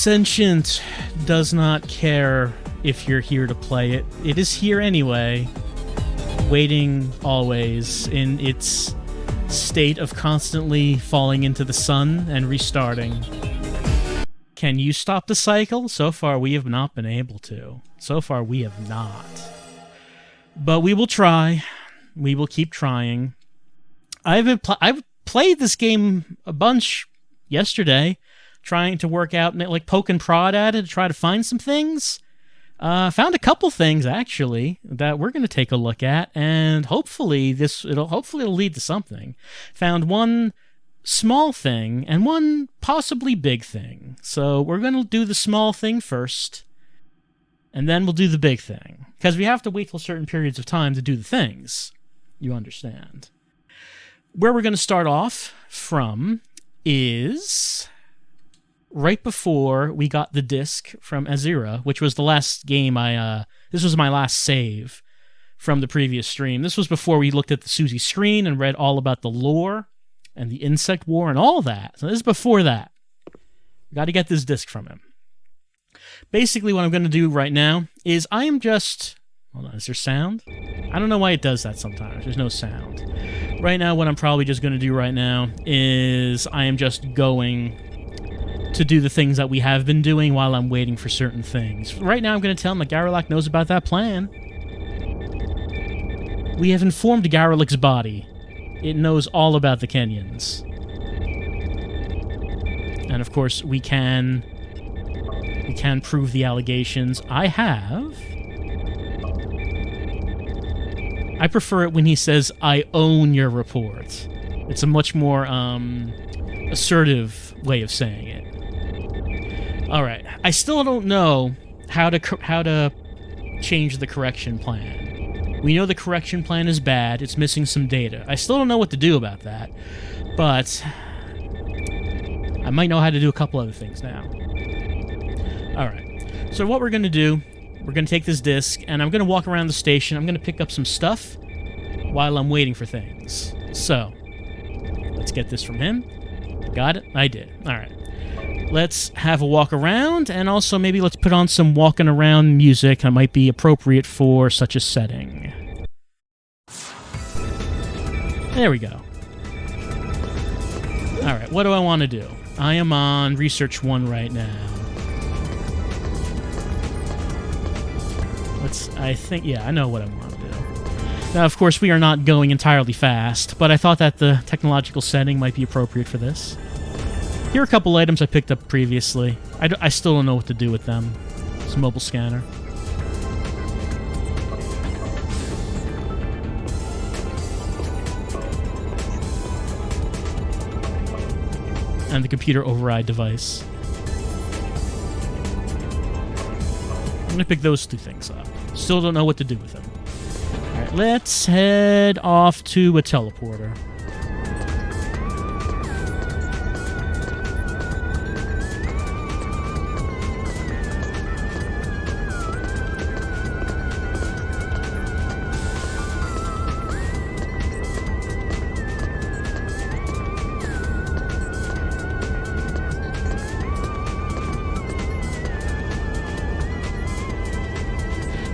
Sentient does not care if you're here to play it. It is here anyway, waiting always in its state of constantly falling into the sun and restarting. Can you stop the cycle? So far, we have not been able to. So far, we have not. But we will try. We will keep trying. I've played this game a bunch yesterday, trying to work out, like, poke and prod at it to try to find some things. Found a couple things, actually, that we're going to take a look at, and hopefully it'll lead to something. Found one small thing and one possibly big thing. So we're going to do the small thing first, and then we'll do the big thing. Because we have to wait till certain periods of time to do the things. You understand. Where we're going to start off from is right before we got the disc from Azira, which was the last game this was my last save from the previous stream. This was before we looked at the Susie screen and read all about the lore and the insect war and all that. So this is before that. Got to get this disc from him. Basically, what I'm going to do right now is I am just... Hold on, is there sound? I don't know why it does that sometimes. There's no sound. Right now, what I'm probably just going to do right now is I am just going to do the things that we have been doing while I'm waiting for certain things. Right now, I'm going to tell him that Garrulac knows about that plan. We have informed Garrulac's body. It knows all about the Kenyans. And of course, we can prove the allegations. I prefer it when he says, "I own your report." It's a much more assertive way of saying it. All right. I still don't know how to change the correction plan. We know the correction plan is bad. It's missing some data. I still don't know what to do about that, but I might know how to do a couple other things now. All right. So what we're going to do, we're going to take this disc, and I'm going to walk around the station. I'm going to pick up some stuff while I'm waiting for things. So, let's get this from him. Got it? I did. All right. Let's have a walk around, and also maybe let's put on some walking around music that might be appropriate for such a setting. There we go. All right, what do I want to do? I am on Research 1 right now. I know what I want to do. Now, of course, we are not going entirely fast, but I thought that the technological setting might be appropriate for this. Here are a couple items I picked up previously. I still don't know what to do with them. It's a mobile scanner. And the computer override device. I'm going to pick those two things up. Still don't know what to do with them. Alright, let's head off to a teleporter.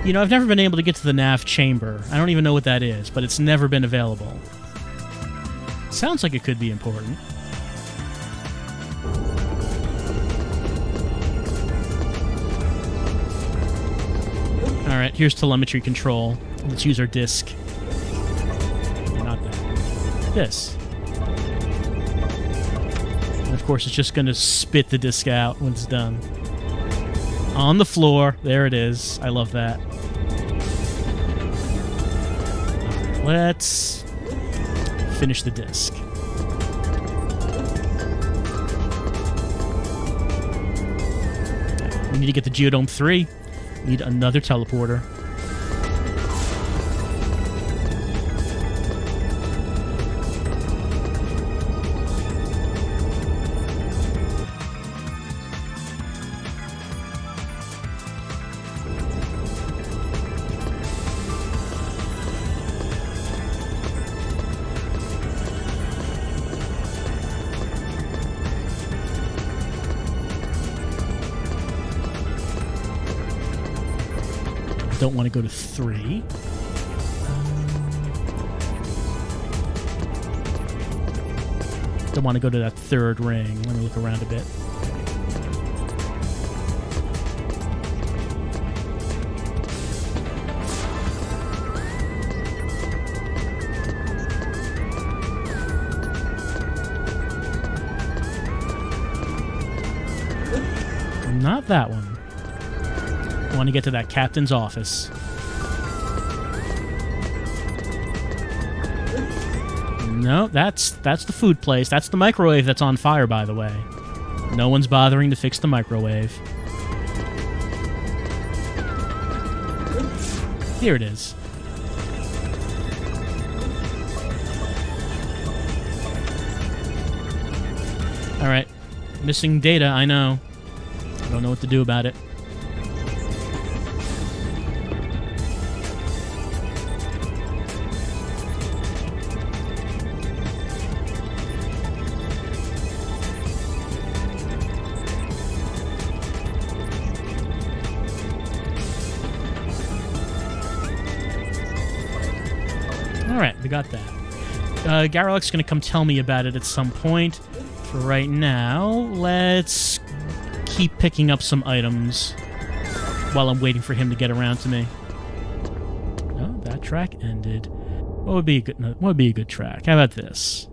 You know, I've never been able to get to the nav chamber. I don't even know what that is, but it's never been available. Sounds like it could be important. Alright, here's telemetry control. Let's use our disc. Not that. This. And of course, it's just going to spit the disc out when it's done. On the floor. There it is. I love that. Let's finish the disc. We need to get the Geodome 3. We need another teleporter. Don't want to go to 3. Don't want to go to that 3rd ring. Let me look around a bit. Not that one. I want to get to that captain's office. No, that's the food place. That's the microwave that's on fire, by the way. No one's bothering to fix the microwave. Here it is. Alright. Missing data, I know. I don't know what to do about it. Alright, we got that. Garrel's going to come tell me about it at some point. For right now, let's keep picking up some items while I'm waiting for him to get around to me. Oh, that track ended. What would be a good track? How about this?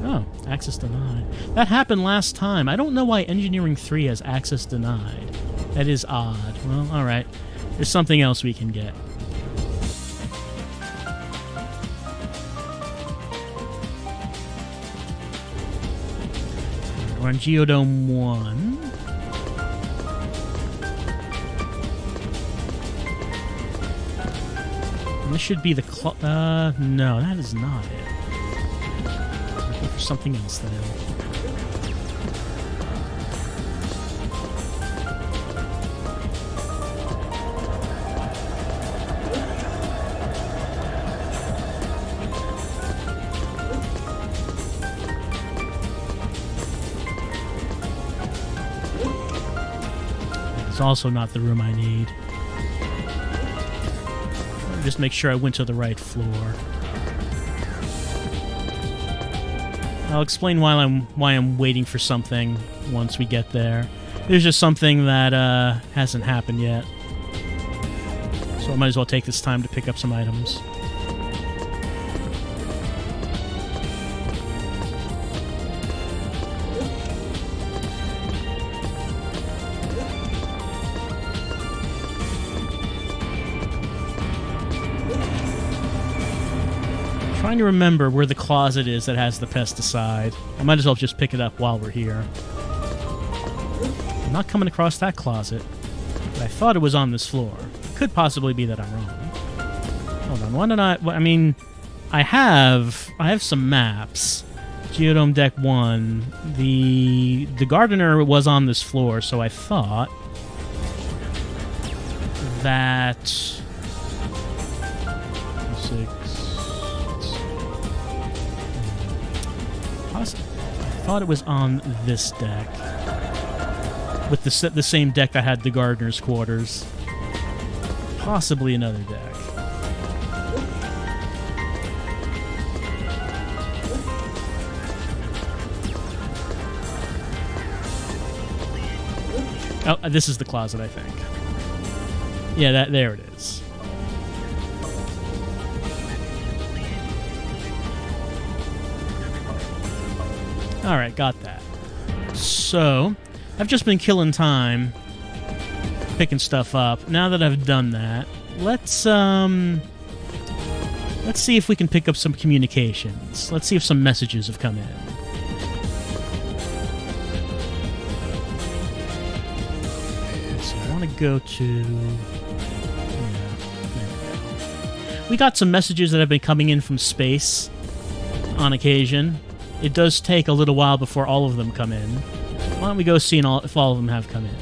Oh, access denied. That happened last time. I don't know why Engineering 3 has access denied. That is odd. Well, alright. There's something else we can get. We're on Geodome 1. And this should be the no, that is not it. For something else then. It's also not the room I need. Just make sure I went to the right floor. I'll explain why I'm waiting for something once we get there. There's just something that hasn't happened yet. So I might as well take this time to pick up some items. Trying to remember where the closet is that has the pesticide. I might as well just pick it up while we're here. I'm not coming across that closet, but I thought it was on this floor. Could possibly be that I'm wrong. Hold on, why don't I mean, I have some maps. Geodome Deck 1. The gardener was on this floor, so I thought that I thought it was on this deck. With the same deck that had the gardener's quarters. Possibly another deck. Oh, this is the closet, I think. Yeah, there it is. Alright, got that. So, I've just been killing time, picking stuff up. Now that I've done that, let's see if we can pick up some communications. Let's see if some messages have come in. So I want to go to... We got some messages that have been coming in from space on occasion. It does take a little while before all of them come in. Why don't we go see if all of them have come in?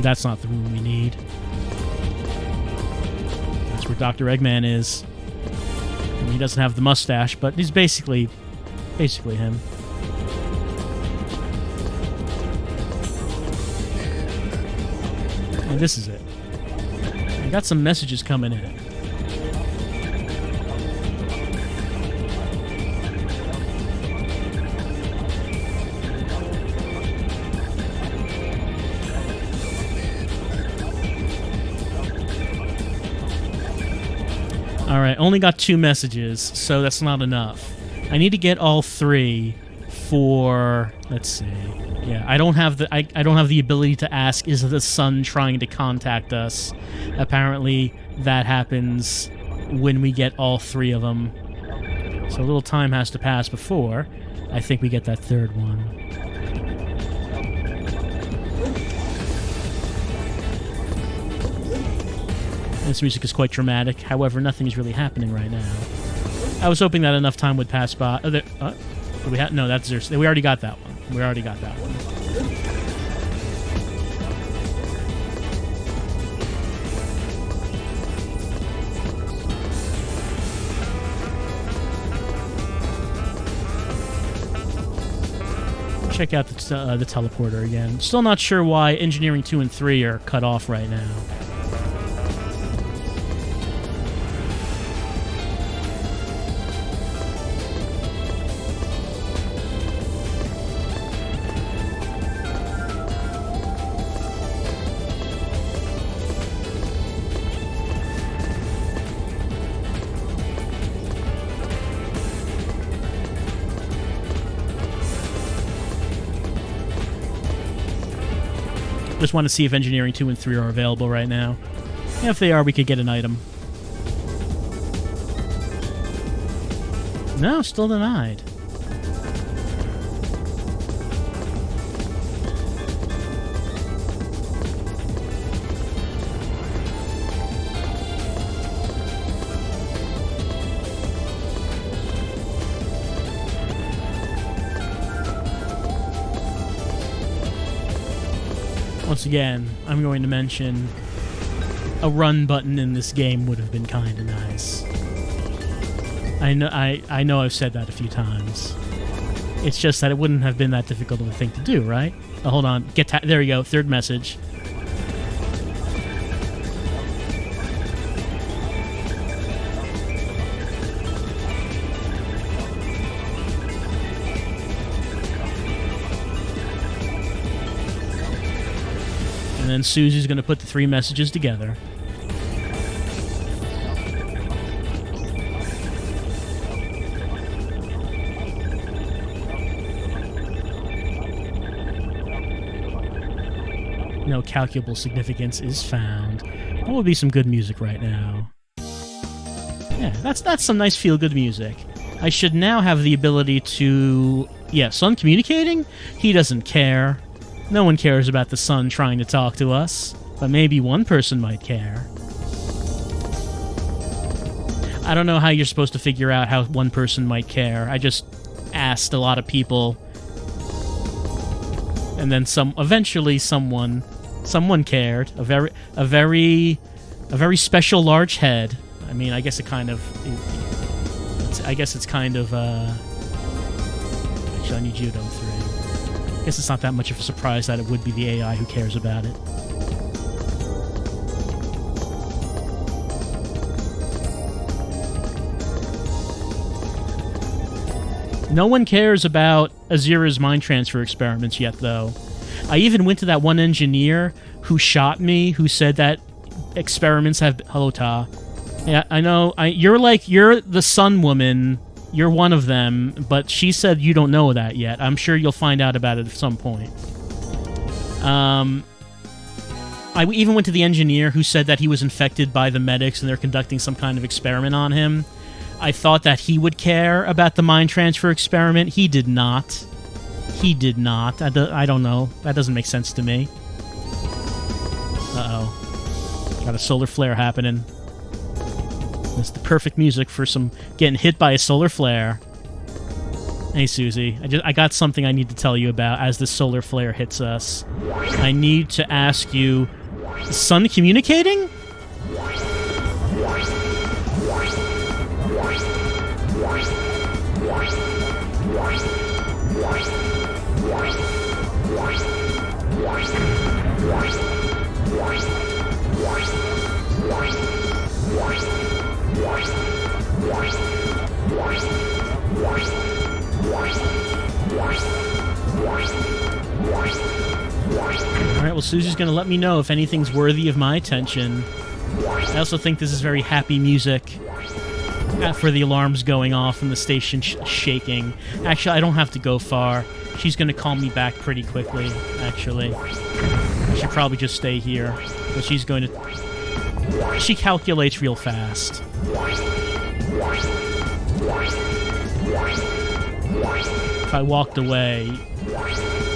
That's not the room we need. That's where Dr. Eggman is. And he doesn't have the mustache, but he's basically him. And this is it. I got some messages coming in. Alright, only got 2 messages, so that's not enough. I need to get all 3 for... Let's see. Yeah, I don't have the ability to ask, is the sun trying to contact us? Apparently, that happens when we get all 3 of them. So a little time has to pass before I think we get that 3rd one. This music is quite dramatic, however, nothing is really happening right now. I was hoping that enough time would pass by. No, that's Zeus. We already got that one. We already got that one. Check out the teleporter again. Still not sure why Engineering 2 and 3 are cut off right now. Just want to see if Engineering 2 and 3 are available right now. If they are, we could get an item. No, still denied. Once again, I'm going to mention a run button in this game would have been kind of nice. I know I've said that a few times. It's just that it wouldn't have been that difficult of a thing to do, right? Oh, hold on. There you go. 3rd message. And then Susie's going to put the 3 messages together. No calculable significance is found. That would be some good music right now. Yeah, that's some nice feel-good music. I should now have the ability to... Yeah, Sun communicating? He doesn't care. No one cares about the sun trying to talk to us, but maybe one person might care. I don't know how you're supposed to figure out how one person might care. I just asked a lot of people, and then eventually someone cared. A very special large head. I mean, I guess it's kind of. Actually, I need Judo 3. I guess it's not that much of a surprise that it would be the AI who cares about it. No one cares about Azira's mind transfer experiments yet, though. I even went to that one engineer who shot me, who said that experiments have... Hello, Ta. Yeah, I know. You're the sun woman. You're one of them, but she said you don't know that yet. I'm sure you'll find out about it at some point. I even went to the engineer who said that he was infected by the medics and they're conducting some kind of experiment on him. I thought that he would care about the mind transfer experiment. He did not. He did not. I don't know. That doesn't make sense to me. Uh-oh. Got a solar flare happening. That's the perfect music for some getting hit by a solar flare. Hey, Susie. I got something I need to tell you about as the solar flare hits us. I need to ask you... Sun communicating? Alright, well, Susie's gonna let me know if anything's worthy of my attention. I also think this is very happy music for the alarms going off and the station shaking. Actually, I don't have to go far. She's gonna call me back pretty quickly, actually. I should probably just stay here. But she's going to... She calculates real fast. If I walked away,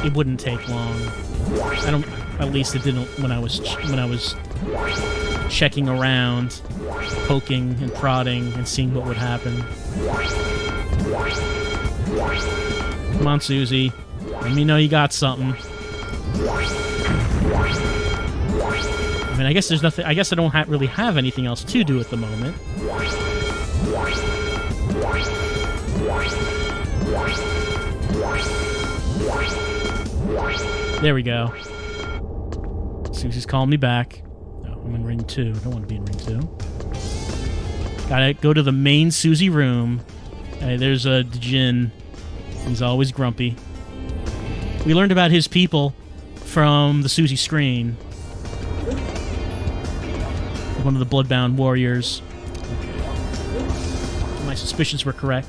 it wouldn't take long. I don't... At least it didn't when I was checking around, poking and prodding and seeing what would happen. Come on, Susie. Let me know you got something. I mean, I guess there's nothing... I guess I don't really have anything else to do at the moment. There we go. Susie's calling me back. No, I'm in ring 2. I don't want to be in ring 2. Gotta go to the main Susie room. Hey, there's a Jin. He's always grumpy. We learned about his people from the Susie screen. One of the Bloodbound warriors. My suspicions were correct.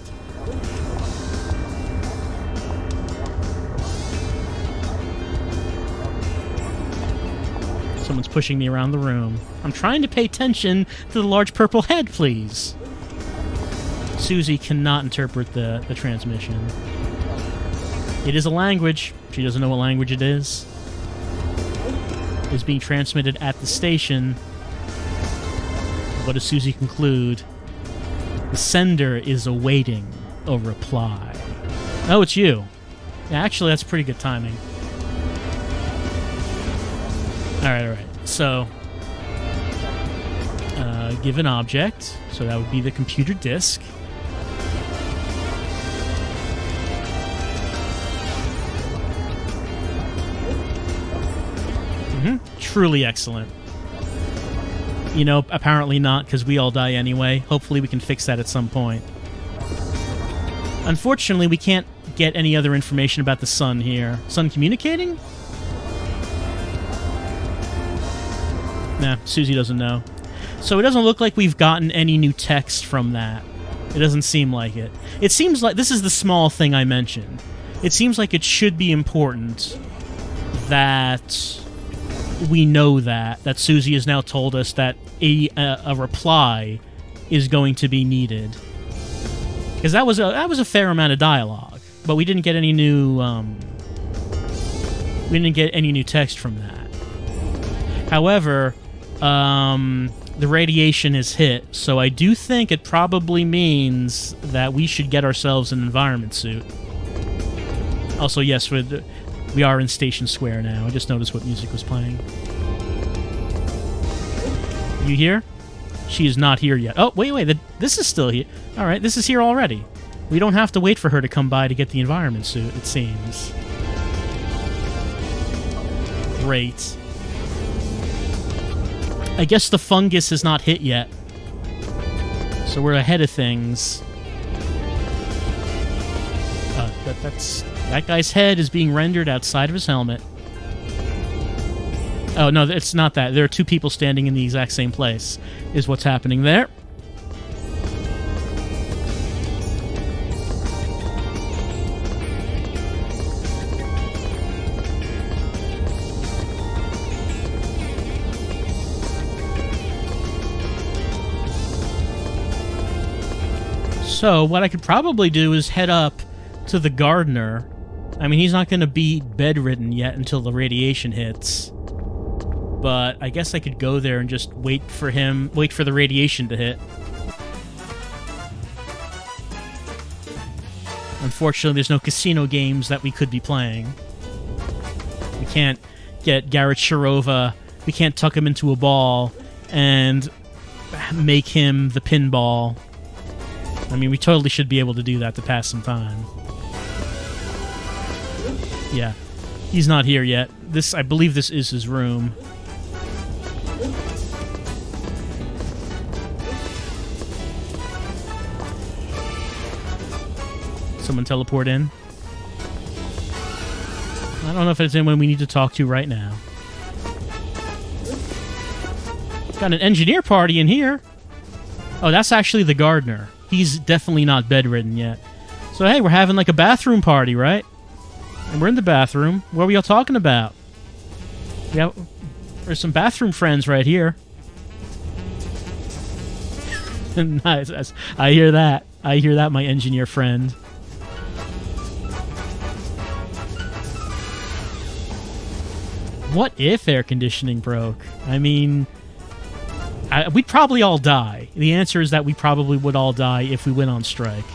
Someone's pushing me around the room. I'm trying to pay attention to the large purple head, please. Susie cannot interpret the transmission. It is a language. She doesn't know what language it is. It is being transmitted at the station. What does Susie conclude? The sender is awaiting a reply. Oh, it's you. Yeah, actually, that's pretty good timing. Alright. So, give an object. So that would be the computer disk. Truly excellent. You know, apparently not, because we all die anyway. Hopefully we can fix that at some point. Unfortunately, we can't get any other information about the sun here. Sun communicating? Nah, Susie doesn't know. So it doesn't look like we've gotten any new text from that. It doesn't seem like it. It seems like... This is the small thing I mentioned. It seems like it should be important that we know that Susie has now told us that a reply is going to be needed. Because that was a fair amount of dialogue, but we didn't get any new text from that. However, the radiation is hit, so I do think it probably means that we should get ourselves an environment suit. Also, yes, we are in Station Square now. I just noticed what music was playing. You here? She is not here yet. Oh, wait. This is still here. All right, this is here already. We don't have to wait for her to come by to get the environment suit, it seems. Great. I guess the fungus has not hit yet. So we're ahead of things. That guy's head is being rendered outside of his helmet. Oh, no, it's not that. There are two people standing in the exact same place, is what's happening there. So, what I could probably do is head up to the gardener. I mean, he's not going to be bedridden yet until the radiation hits. But I guess I could go there and just wait for the radiation to hit. Unfortunately, there's no casino games that we could be playing. We can't get Garrett Shirova, we can't tuck him into a ball and make him the pinball. I mean, we totally should be able to do that to pass some time. Yeah, he's not here yet. I believe this is his room. Someone teleport in. I don't know if it's anyone we need to talk to right now. Got an engineer party in here. Oh, that's actually the gardener. He's definitely not bedridden yet. So, hey, we're having like a bathroom party, right? And we're in the bathroom. What are we all talking about? Yeah, there's some bathroom friends right here. Nice. I hear that. I hear that, my engineer friend. What if air conditioning broke? I mean, we'd probably all die. The answer is that we probably would all die if we went on strike.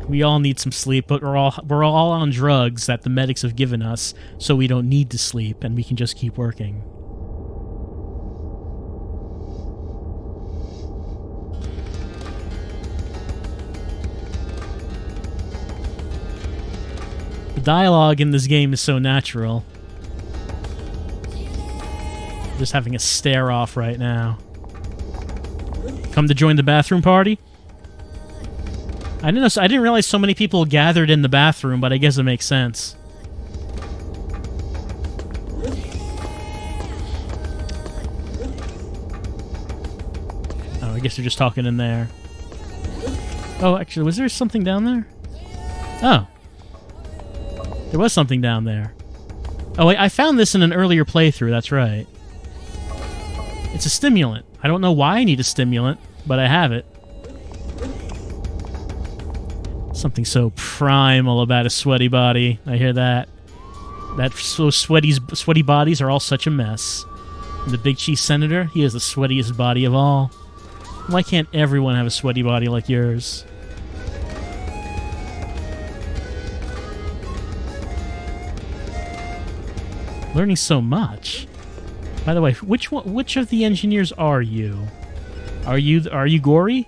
We all need some sleep, but we're all on drugs that the medics have given us, so we don't need to sleep and we can just keep working. The dialogue in this game is so natural. Just having a stare off right now. Come to join the bathroom party? I didn't realize so many people gathered in the bathroom, but I guess it makes sense. Oh, I guess they're just talking in there. Oh, actually, was there something down there? Oh. There was something down there. Oh, wait, I found this in an earlier playthrough, that's right. It's a stimulant. I don't know why I need a stimulant, but I have it. Something so primal about a sweaty body. I hear that. Those sweaty bodies are all such a mess. And the Big Cheese Senator, he has the sweatiest body of all. Why can't everyone have a sweaty body like yours? Learning so much. By the way, which of the engineers are you? Are you Gory?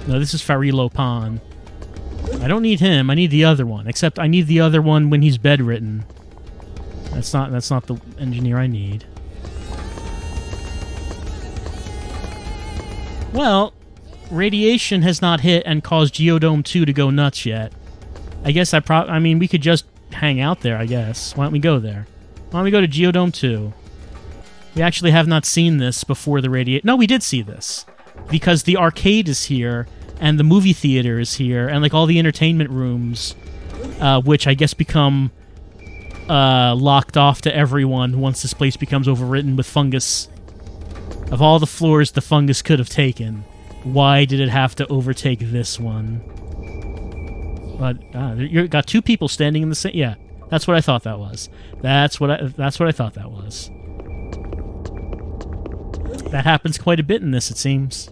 No, this is Farilo Pan. I don't need him. I need the other one. Except I need the other one when he's bedridden. That's not the engineer I need. Well, radiation has not hit and caused Geodome 2 to go nuts yet. I guess I mean, we could just hang out there, I guess. Why don't we go there? Why don't we go to Geodome 2? We actually have not seen this before the radiation. No, we did see this. Because the arcade is here, and the movie theater is here, and like all the entertainment rooms, which I guess become locked off to everyone once this place becomes overwritten with fungus. Of all the floors the fungus could have taken, why did it have to overtake this one? But you got two people standing in the same. Yeah, that's what I thought that was. That's what I thought that was. That happens quite a bit in this, it seems.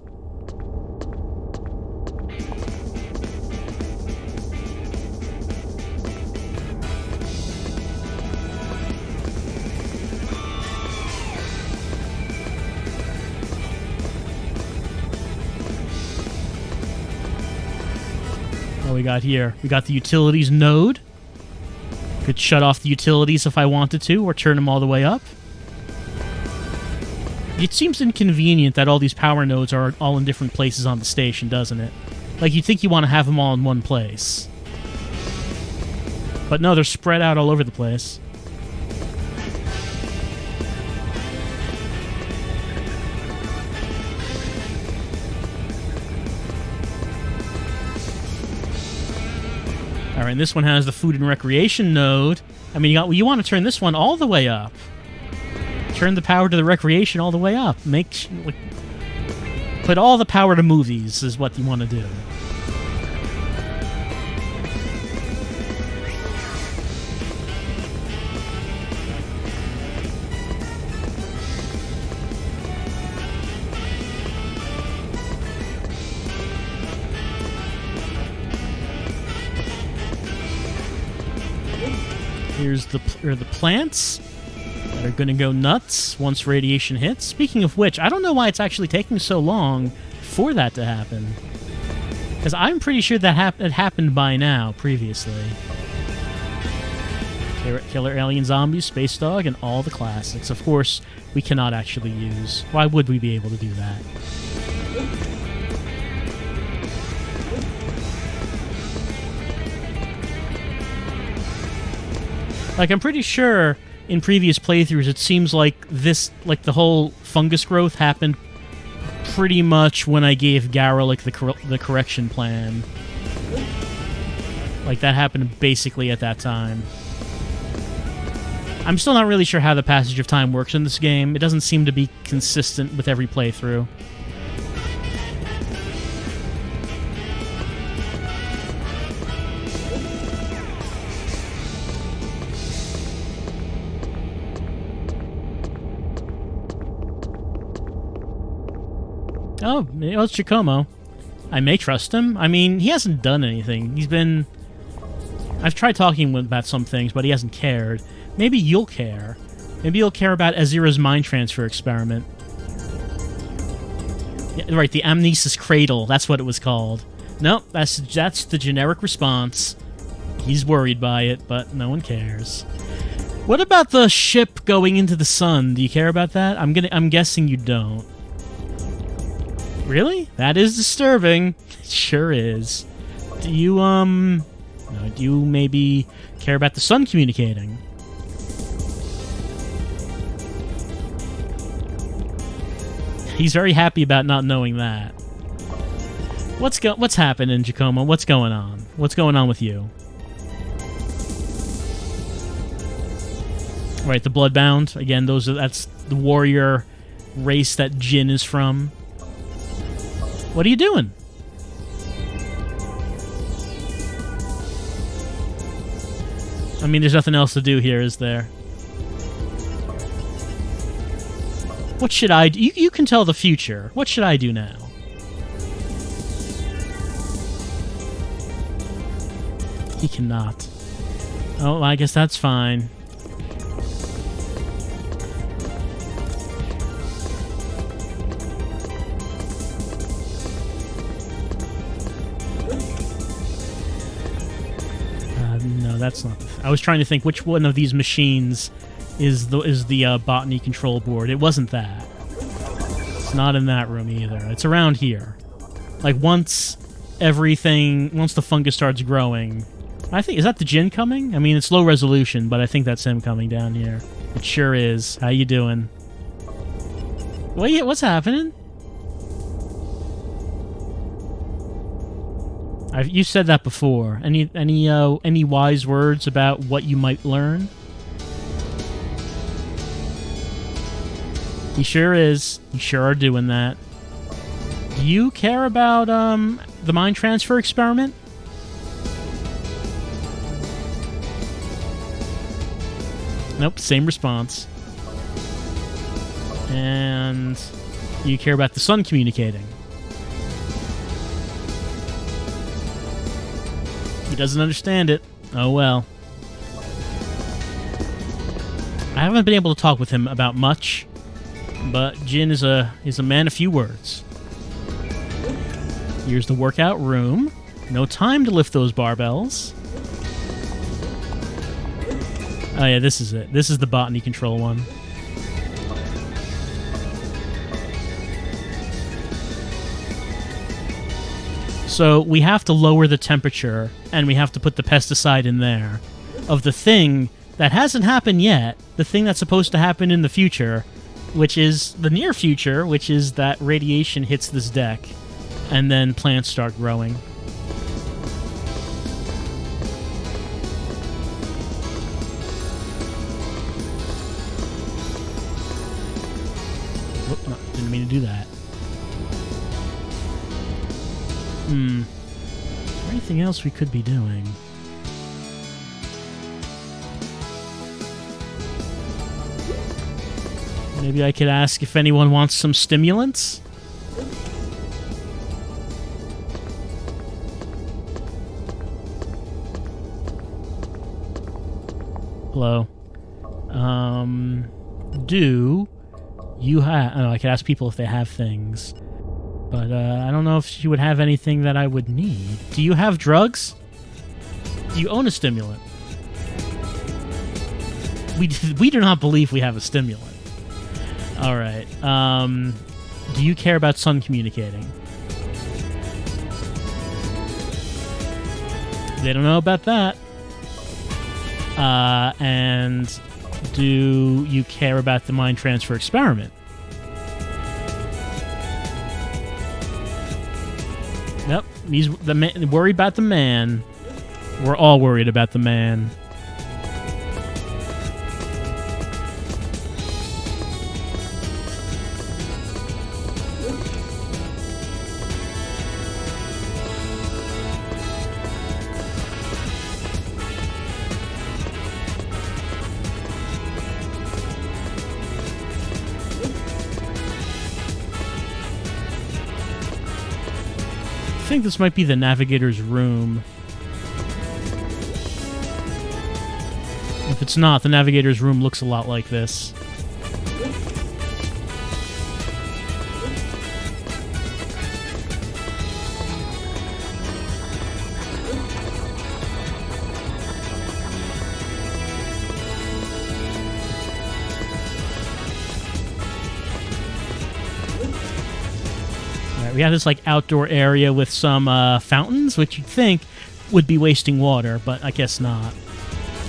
What we got here? We got the utilities node. Could shut off the utilities if I wanted to, or turn them all the way up. It seems inconvenient that all these power nodes are all in different places on the station, doesn't it? Like, you'd think you want to have them all in one place. But no, they're spread out all over the place. Alright, and this one has the food and recreation node. I mean, you want to turn this one all the way up. Turn the power to the recreation all the way up. Put all the power to movies is what you want to do. Here's the plants that are going to go nuts once radiation hits. Speaking of which, I don't know why it's actually taking so long for that to happen. Because I'm pretty sure that it happened by now, previously. Killer Alien Zombies, Space Dog, and all the classics. Of course, we cannot actually use. Why would we be able to do that? Like, I'm pretty sure in previous playthroughs it seems like this, like the whole fungus growth happened pretty much when I gave Garelic the correction plan. Like, that happened basically at that time. I'm still not really sure how the passage of time works in this game. It doesn't seem to be consistent with every playthrough. Oh, it's Jacomo. I may trust him. I mean, he hasn't done anything. I've tried talking about some things, but he hasn't cared. Maybe you'll care. Maybe you'll care about Azira's mind transfer experiment. Yeah, right, the Amnesis Cradle. That's what it was called. Nope, that's the generic response. He's worried by it, but no one cares. What about the ship going into the sun? Do you care about that? I'm guessing you don't. Really? That is disturbing. It sure is. Do you maybe care about the sun communicating? He's very happy about not knowing that. What's happening, Jacomo? What's going on? What's going on with you? Right, the Bloodbound. Again, that's the warrior race that Jin is from. What are you doing? I mean, there's nothing else to do here, is there? What should I do? You can tell the future. What should I do now? He cannot. Oh, I guess that's fine. No, that's not. I was trying to think which one of these machines is the botany control board. It wasn't that. It's not in that room either. It's around here. Like once the fungus starts growing, I think, is that the Jinn coming? I mean, it's low resolution, but I think that's him coming down here. It sure is. How you doing? What's happening? You said that before. Any wise words about what you might learn? You sure is. You sure are doing that. Do you care about the mind transfer experiment? Nope, same response. And you care about the sun communicating? He doesn't understand it. Oh well. I haven't been able to talk with him about much, but Jin is a man of few words. Here's the workout room. No time to lift those barbells. Oh yeah, this is it. This is the botany control one. So we have to lower the temperature, and we have to put the pesticide in there of the thing that hasn't happened yet, the thing that's supposed to happen in the future, which is the near future, which is that radiation hits this deck, and then plants start growing. Whoop, no, didn't mean to do that. Is there anything else we could be doing? Maybe I could ask if anyone wants some stimulants? Hello. Do you have... I don't know, I could ask people if they have things. But, I don't know if she would have anything that I would need. Do you have drugs? Do you own a stimulant? We do not believe we have a stimulant. Alright. Do you care about sun communicating? They don't know about that. And do you care about the mind transfer experiment? Nope. He's worried about the man. We're all worried about the man. I think this might be the navigator's room. If it's not, the navigator's room looks a lot like this. We have this like outdoor area with some fountains, which you'd think would be wasting water, but I guess not.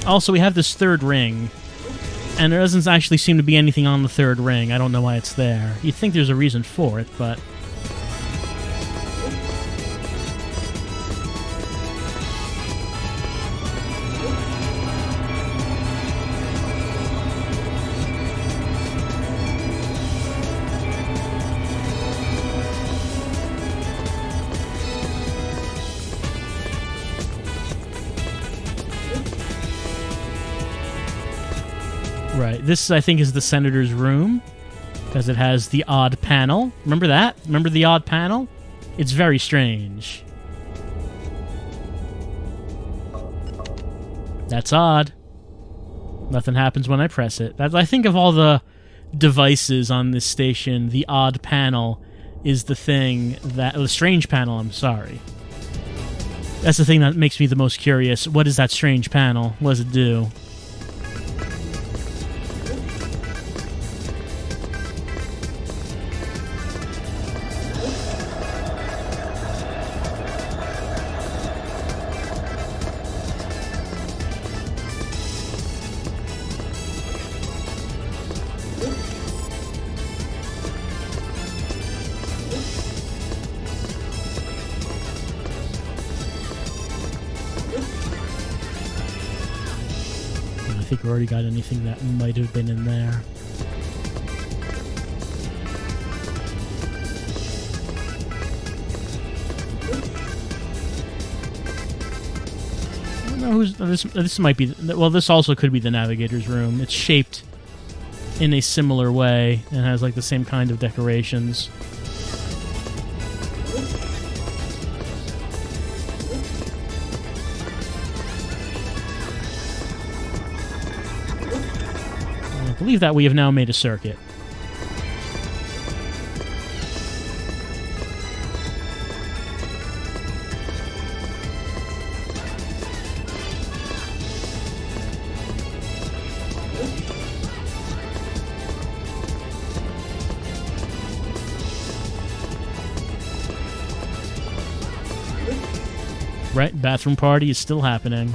Also, we have this third ring, and there doesn't actually seem to be anything on the third ring. I don't know why it's there. You'd think there's a reason for it, but... Right, this I think is the senator's room, because it has the odd panel. Remember that? Remember the odd panel? It's very strange. That's odd. Nothing happens when I press it. I think of all the devices on this station, the odd panel is the thing that... the strange panel, I'm sorry. That's the thing that makes me the most curious. What is that strange panel? What does it do? I think we already got anything that might have been in there. I don't know who's this might be, well, this also could be the navigator's room. It's shaped in a similar way and has like the same kind of decorations. I believe that we have now made a circuit. Right, bathroom party is still happening.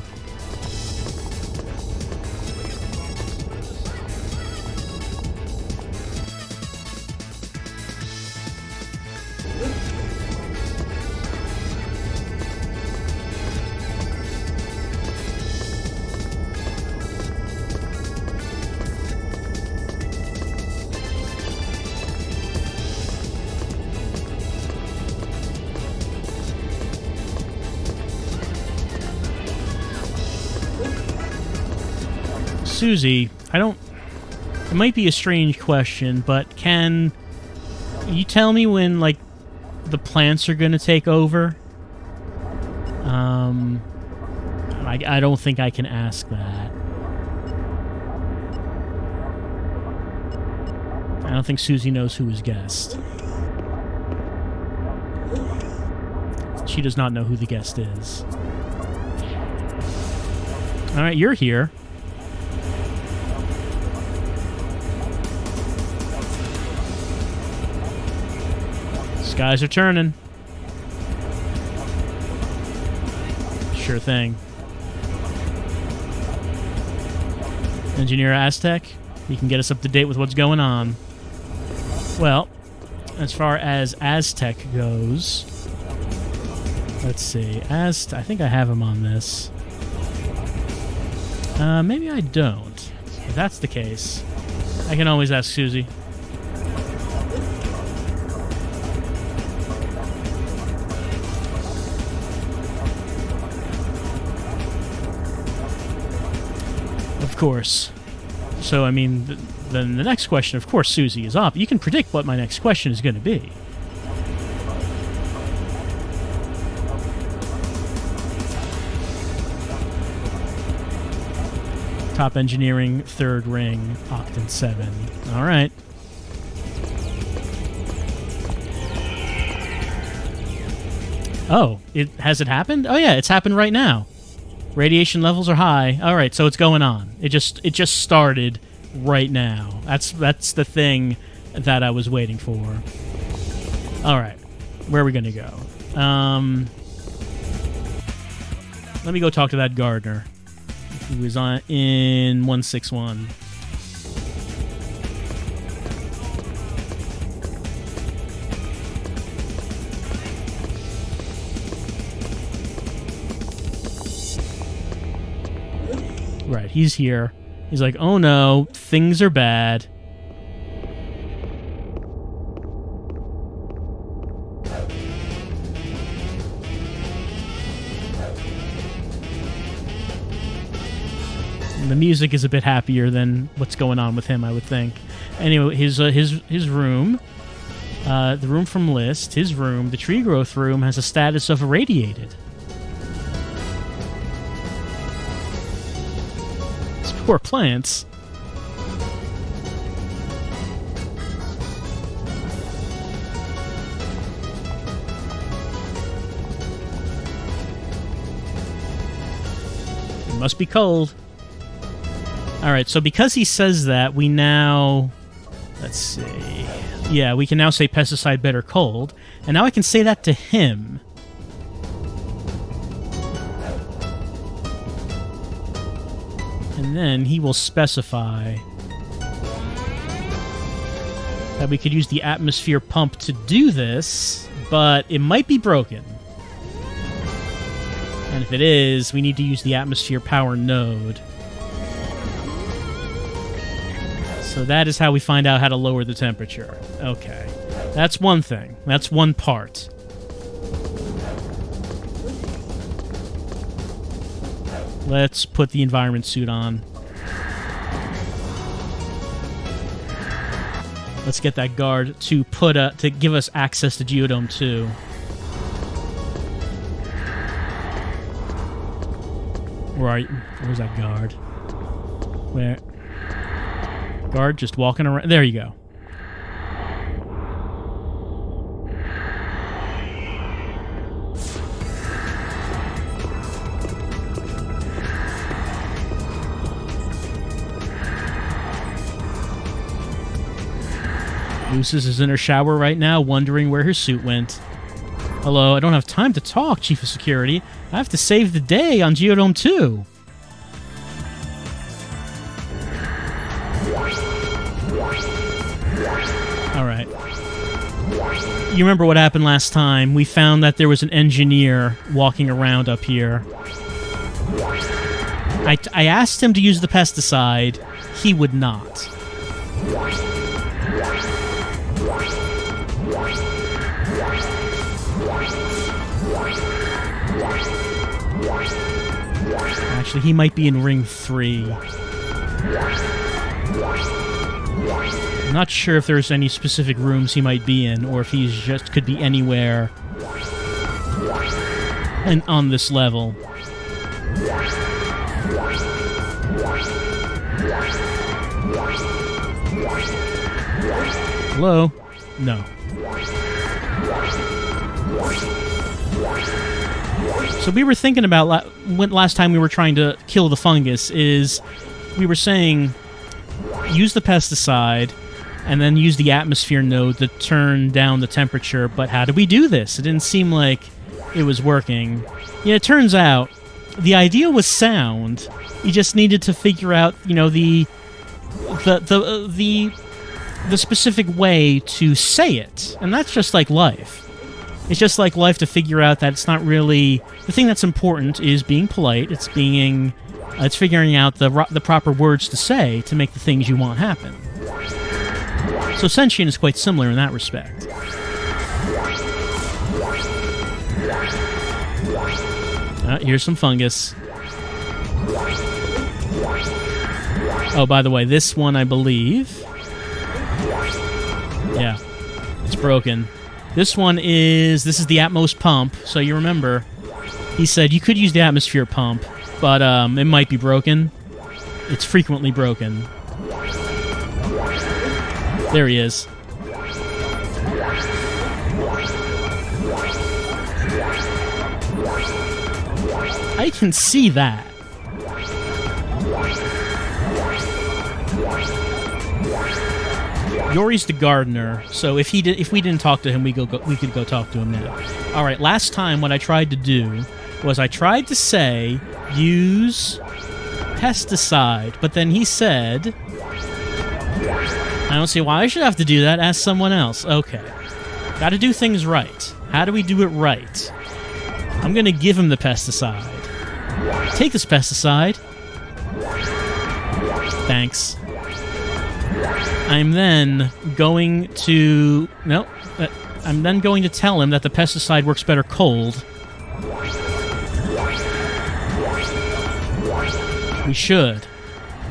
Susie, it might be a strange question, but can you tell me when, like, the plants are going to take over? I don't think I can ask that. I don't think Susie knows who is guest. She does not know who the guest is. All right, you're here. Skies are turning. Sure thing. Engineer Aztec, you can get us up to date with what's going on. Well, as far as Aztec goes, let's see. I think I have him on this. Maybe I don't. If that's the case, I can always ask Susie. Of course. So, I mean, then the next question, of course, Susie is off. You can predict what my next question is going to be. Top engineering, third ring, Octant 7. All right. Oh, has it happened? Oh yeah, it's happened right now. Radiation levels are high. All right, so it's going on. It just started right now. That's the thing that I was waiting for. All right, where are we gonna go? Let me go talk to that gardener who is in 161. Right, he's here. He's like, oh no, things are bad. And the music is a bit happier than what's going on with him, I would think. Anyway, his room, the room from list, his room, the tree growth room, has a status of irradiated. Poor plants. It must be cold. Alright, so because he says that, we now... Let's see... Yeah, we can now say pesticide bed or cold. And now I can say that to him. And then he will specify that we could use the atmosphere pump to do this, but it might be broken. And if it is, we need to use the atmosphere power node. So that is how we find out how to lower the temperature. Okay. That's one thing. That's one part. Let's put the environment suit on. Let's get that guard to to give us access to Geodome 2. Where are you? Where's that guard? Where? Guard just walking around. There you go. Lucis is in her shower right now, wondering where her suit went. Hello, I don't have time to talk, Chief of Security. I have to save the day on Geodome 2. Alright. You remember what happened last time? We found that there was an engineer walking around up here. I asked him to use the pesticide. He would not. Actually, he might be in Ring 3. I'm not sure if there's any specific rooms he might be in, or if he's just could be anywhere and on this level. Hello? No. So we were thinking about last time we were trying to kill the fungus is we were saying use the pesticide and then use the atmosphere node to turn down the temperature, but how do we do this? It didn't seem like it was working. Yeah, it turns out the idea was sound. You just needed to figure out, you know, the specific way to say it. And that's just like life. It's just like life to figure out that it's not really... The thing that's important is being polite. It's being... it's figuring out the proper words to say to make the things you want happen. So Sentient is quite similar in that respect. Here's some fungus. Oh, by the way, this one, I believe... Yeah, it's broken. This one is... This is the Atmos pump, so you remember... He said you could use the atmosphere pump, but it might be broken. It's frequently broken. There he is. I can see that. Yori's the gardener, so if we didn't talk to him, we could go talk to him now. All right, last time what I tried to do was I tried to say use pesticide, but then he said, I don't see why I should have to do that. Ask someone else. Okay, got to do things right. How do we do it right? I'm gonna give him the pesticide. Take this pesticide. Thanks. I'm then going to... No. I'm then going to tell him that the pesticide works better cold. We should.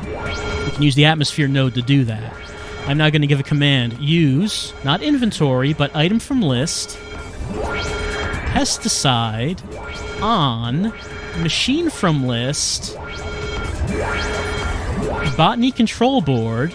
We can use the atmosphere node to do that. I'm now going to give a command. Use, not inventory, but item from list, pesticide on machine from list, botany control board,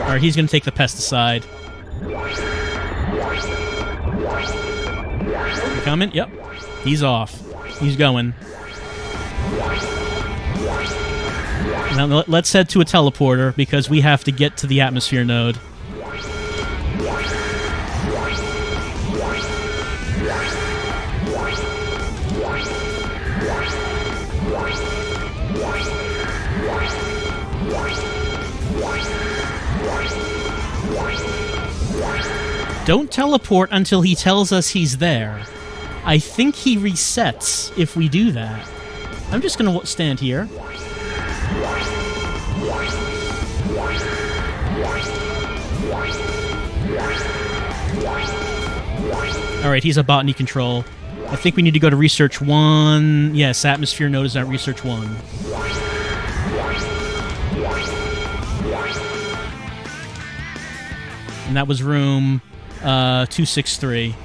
Alright, he's going to take the pesticide. You coming? Yep. He's off. He's going. Now let's head to a teleporter because we have to get to the atmosphere node. Don't teleport until he tells us he's there. I think he resets if we do that. I'm just gonna stand here. Alright, he's a botany control. I think we need to go to research 1. Yes, atmosphere node is at research 1. And that was room 263.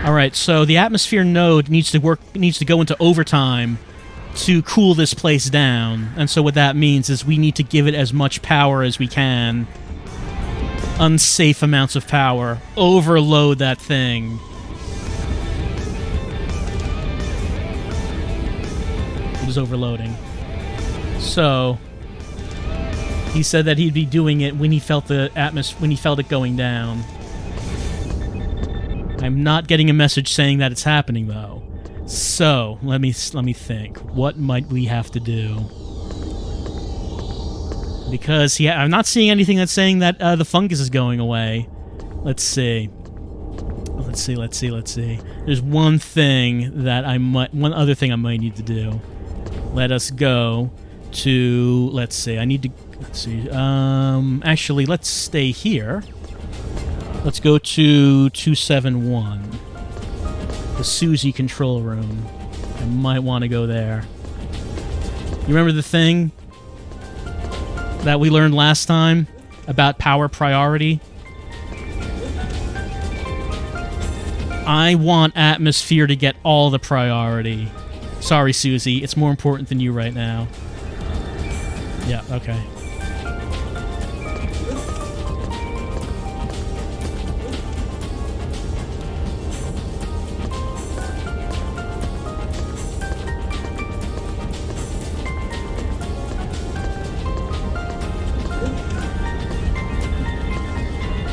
All right, so the atmosphere node needs to go into overtime to cool this place down. And so what that means is we need to give it as much power as we can. Unsafe amounts of power. Overload that thing. It is overloading. So he said that he'd be doing it when he felt it going down. I'm not getting a message saying that it's happening though. So let me think. What might we have to do? Because I'm not seeing anything that's saying that the fungus is going away. Let's see. There's one other thing I might need to do. Let us go to, let's see, actually, let's stay here. Let's go to 271. The Susie control room. I might want to go there. You remember the thing that we learned last time about power priority? I want atmosphere to get all the priority. Sorry, Susie. It's more important than you right now. Yeah, okay.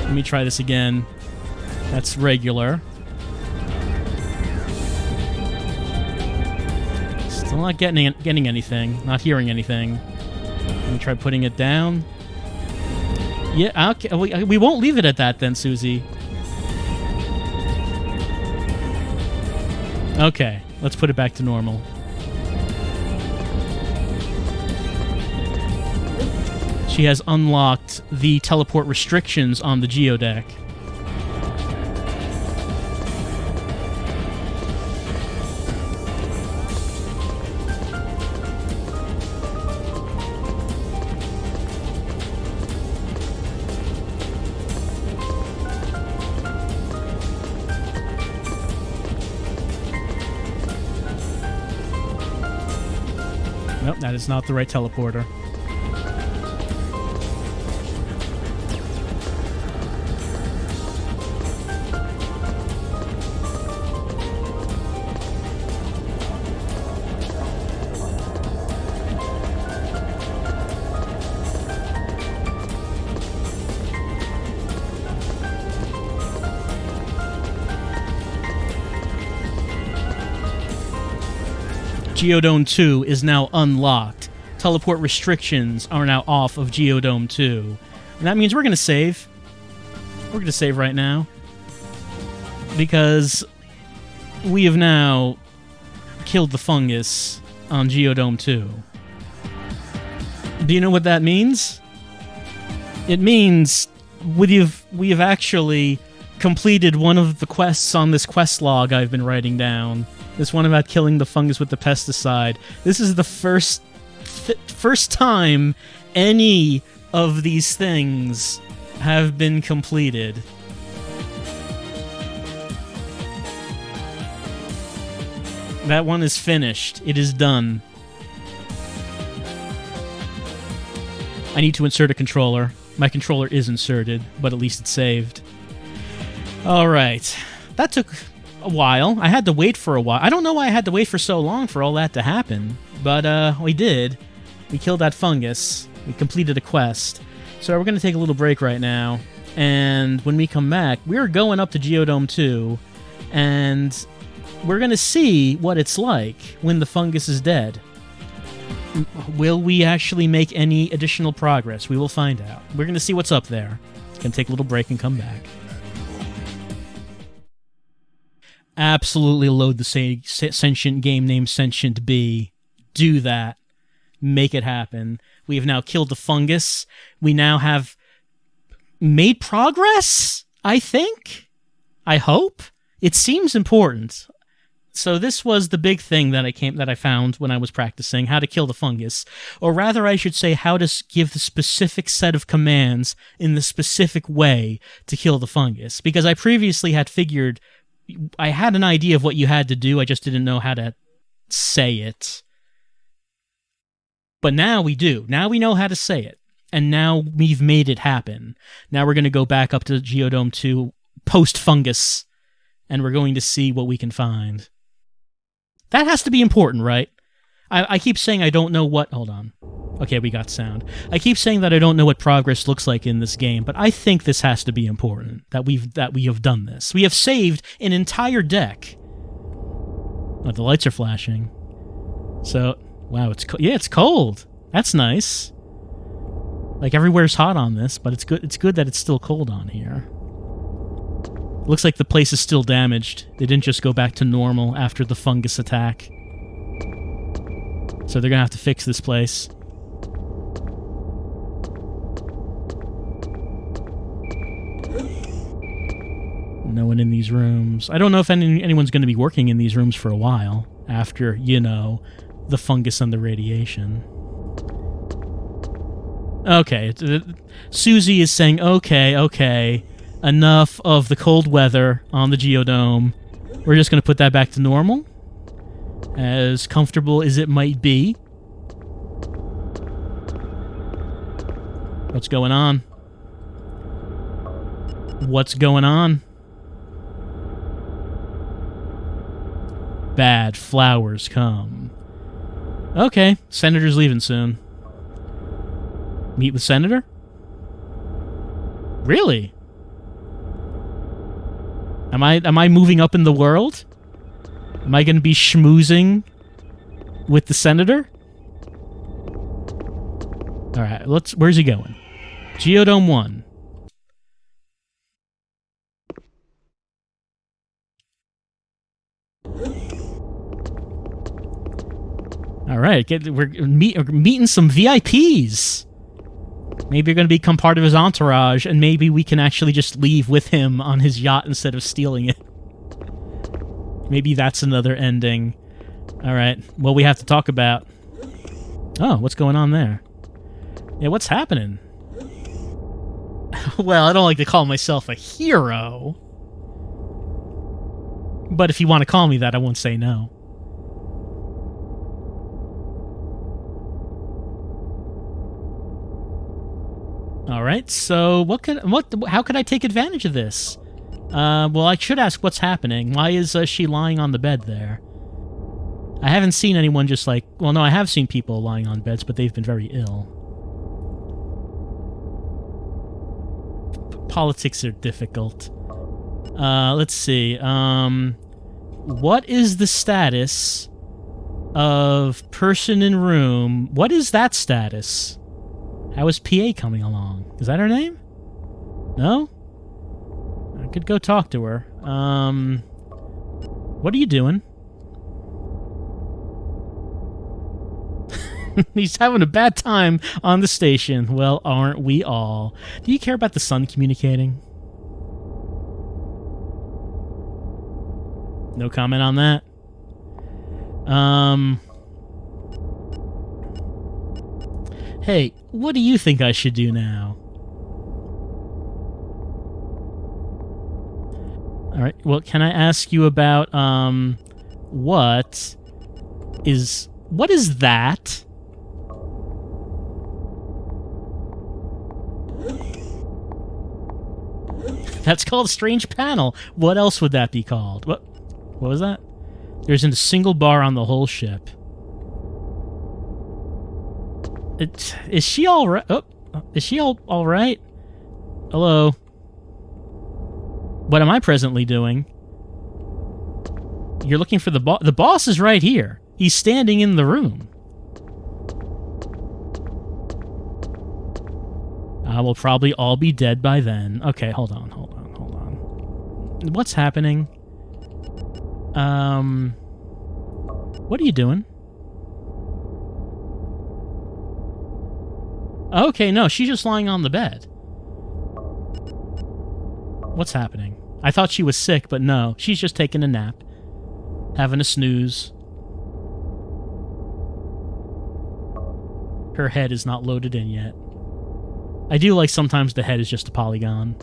Let me try this again. That's regular. Still not getting anything. Not hearing anything. Let me try putting it down. Yeah, okay. We won't leave it at that then, Susie. Okay, let's put it back to normal. She has unlocked the teleport restrictions on the geodeck. Nope, that is not the right teleporter. Geodome 2 is now unlocked. Teleport restrictions are now off of Geodome 2. And that means we're going to save. We're going to save right now. Because we have now killed the fungus on Geodome 2. Do you know what that means? It means we have actually completed one of the quests on this quest log I've been writing down. This one about killing the fungus with the pesticide. This is the first time any of these things have been completed. That one is finished. It is done. I need to insert a controller. My controller is inserted, but at least it's saved. Alright. That took a while. I had to wait for a while. I don't know why I had to wait for so long for all that to happen, but we did. We killed that fungus. We completed a quest. So we're going to take a little break right now, and when we come back, we're going up to Geodome 2, and we're going to see what it's like when the fungus is dead. Will we actually make any additional progress? We will find out. We're going to see what's up there. Going to take a little break and come back. Absolutely load the sentient game named Sentient B. Do that. Make it happen. We have now killed the fungus. We now have made progress, I think? I hope? It seems important. So this was the big thing that I found when I was practicing, how to kill the fungus. Or rather, I should say, how to give the specific set of commands in the specific way to kill the fungus. Because I previously had figured... I had an idea of what you had to do, I just didn't know how to say it. But now we do. Now we know how to say it. And now we've made it happen. Now we're going to go back up to Geodome 2, Post-fungus, and we're going to see what we can find. That has to be important, right? I keep saying I don't know what... Hold on. Okay, we got sound. I keep saying that I don't know what progress looks like in this game, but I think this has to be important, that we have done this. We have saved an entire deck. Oh, the lights are flashing. So, wow, it's cold. That's nice. Like, everywhere's hot on this, but it's good that it's still cold on here. Looks like the place is still damaged. They didn't just go back to normal after the fungus attack. So they're gonna have to fix this place. No one in these rooms. I don't know if anyone's going to be working in these rooms for a while after, you know, the fungus and the radiation. Okay, Susie is saying, okay, enough of the cold weather on the Geodome. We're just going to put that back to normal, as comfortable as it might be. What's going on? What's going on? Bad flowers come. Okay, Senator's leaving soon. Meet with Senator? Really? Am I moving up in the world? Am I going to be schmoozing with the Senator? All right, where's he going? Geodome 1. All right, we're meeting some VIPs. Maybe you're going to become part of his entourage, and maybe we can actually just leave with him on his yacht instead of stealing it. Maybe that's another ending. All right, well, we have to talk about... Oh, what's going on there? Yeah, what's happening? Well, I don't like to call myself a hero. But if you want to call me that, I won't say no. All right, so how could I take advantage of this? Well, I should ask what's happening. Why is she lying on the bed there? I haven't seen anyone just like... Well, no, I have seen people lying on beds, but they've been very ill. Politics are difficult. Let's see. What is the status of person in room? What is that status? How is PA coming along? Is that her name? No? I could go talk to her. What are you doing? He's having a bad time on the station. Well, aren't we all? Do you care about the sun communicating? No comment on that. Hey, what do you think I should do now? All right. Well, can I ask you about what is that? That's called a strange panel. What else would that be called? What was that? There's a single bar on the whole ship. Is she all right? Oh, is she all right? Hello. What am I presently doing? You're looking for the boss. The boss is right here. He's standing in the room. I will probably all be dead by then. Okay, hold on. What's happening? What are you doing? Okay, no, she's just lying on the bed. What's happening? I thought she was sick, but no, she's just taking a nap. Having a snooze. Her head is not loaded in yet. I do like sometimes the head is just a polygon.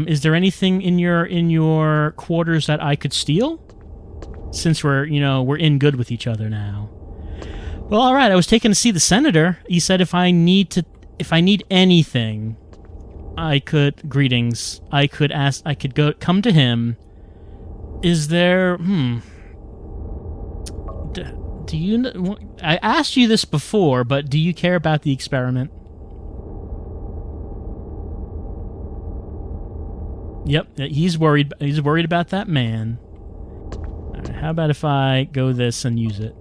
Is there anything in your quarters that I could steal? Since we're in good with each other now. Well, all right. I was taken to see the senator. He said if I need anything, I could come to him. Is there? Do you know? I asked you this before, but do you care about the experiment? Yep, he's worried. He's worried about that man. All right, how about if I go this and use it?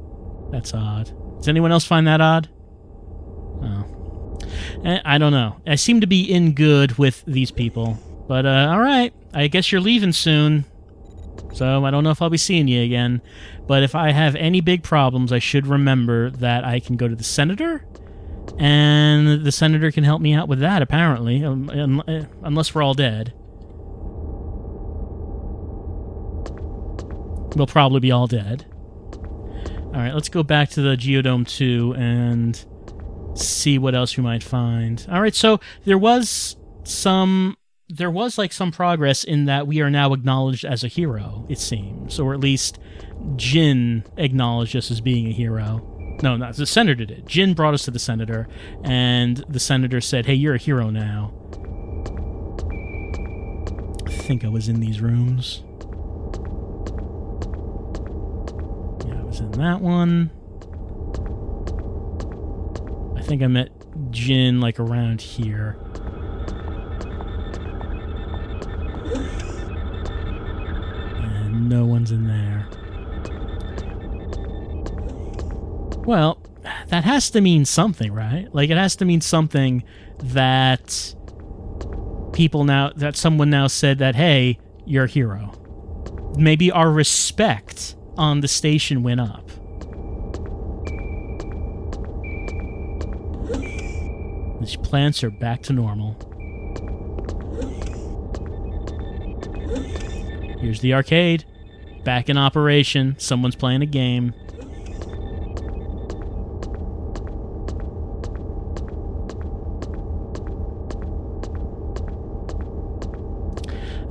That's odd. Does anyone else find that odd? Oh. I don't know. I seem to be in good with these people. But, all right. I guess you're leaving soon. So I don't know if I'll be seeing you again. But if I have any big problems, I should remember that I can go to the senator And the senator can help me out with that, apparently, unless we're all dead. We'll probably be all dead. Alright, let's go back to the Geodome 2 and see what else we might find. Alright, so there was some progress in that we are now acknowledged as a hero, it seems. Or at least Jin acknowledged us as being a hero. No, not the senator did. Jin brought us to the senator, and the senator said, hey, you're a hero now. I think I was in these rooms. Yeah, I was in that one. I think I met Jin, like, around here. And no one's in there. Well, that has to mean something, right? Like, it has to mean something that someone now said that, hey, you're a hero. Maybe our respect on the station went up. These plants are back to normal. Here's the arcade. Back in operation. Someone's playing a game.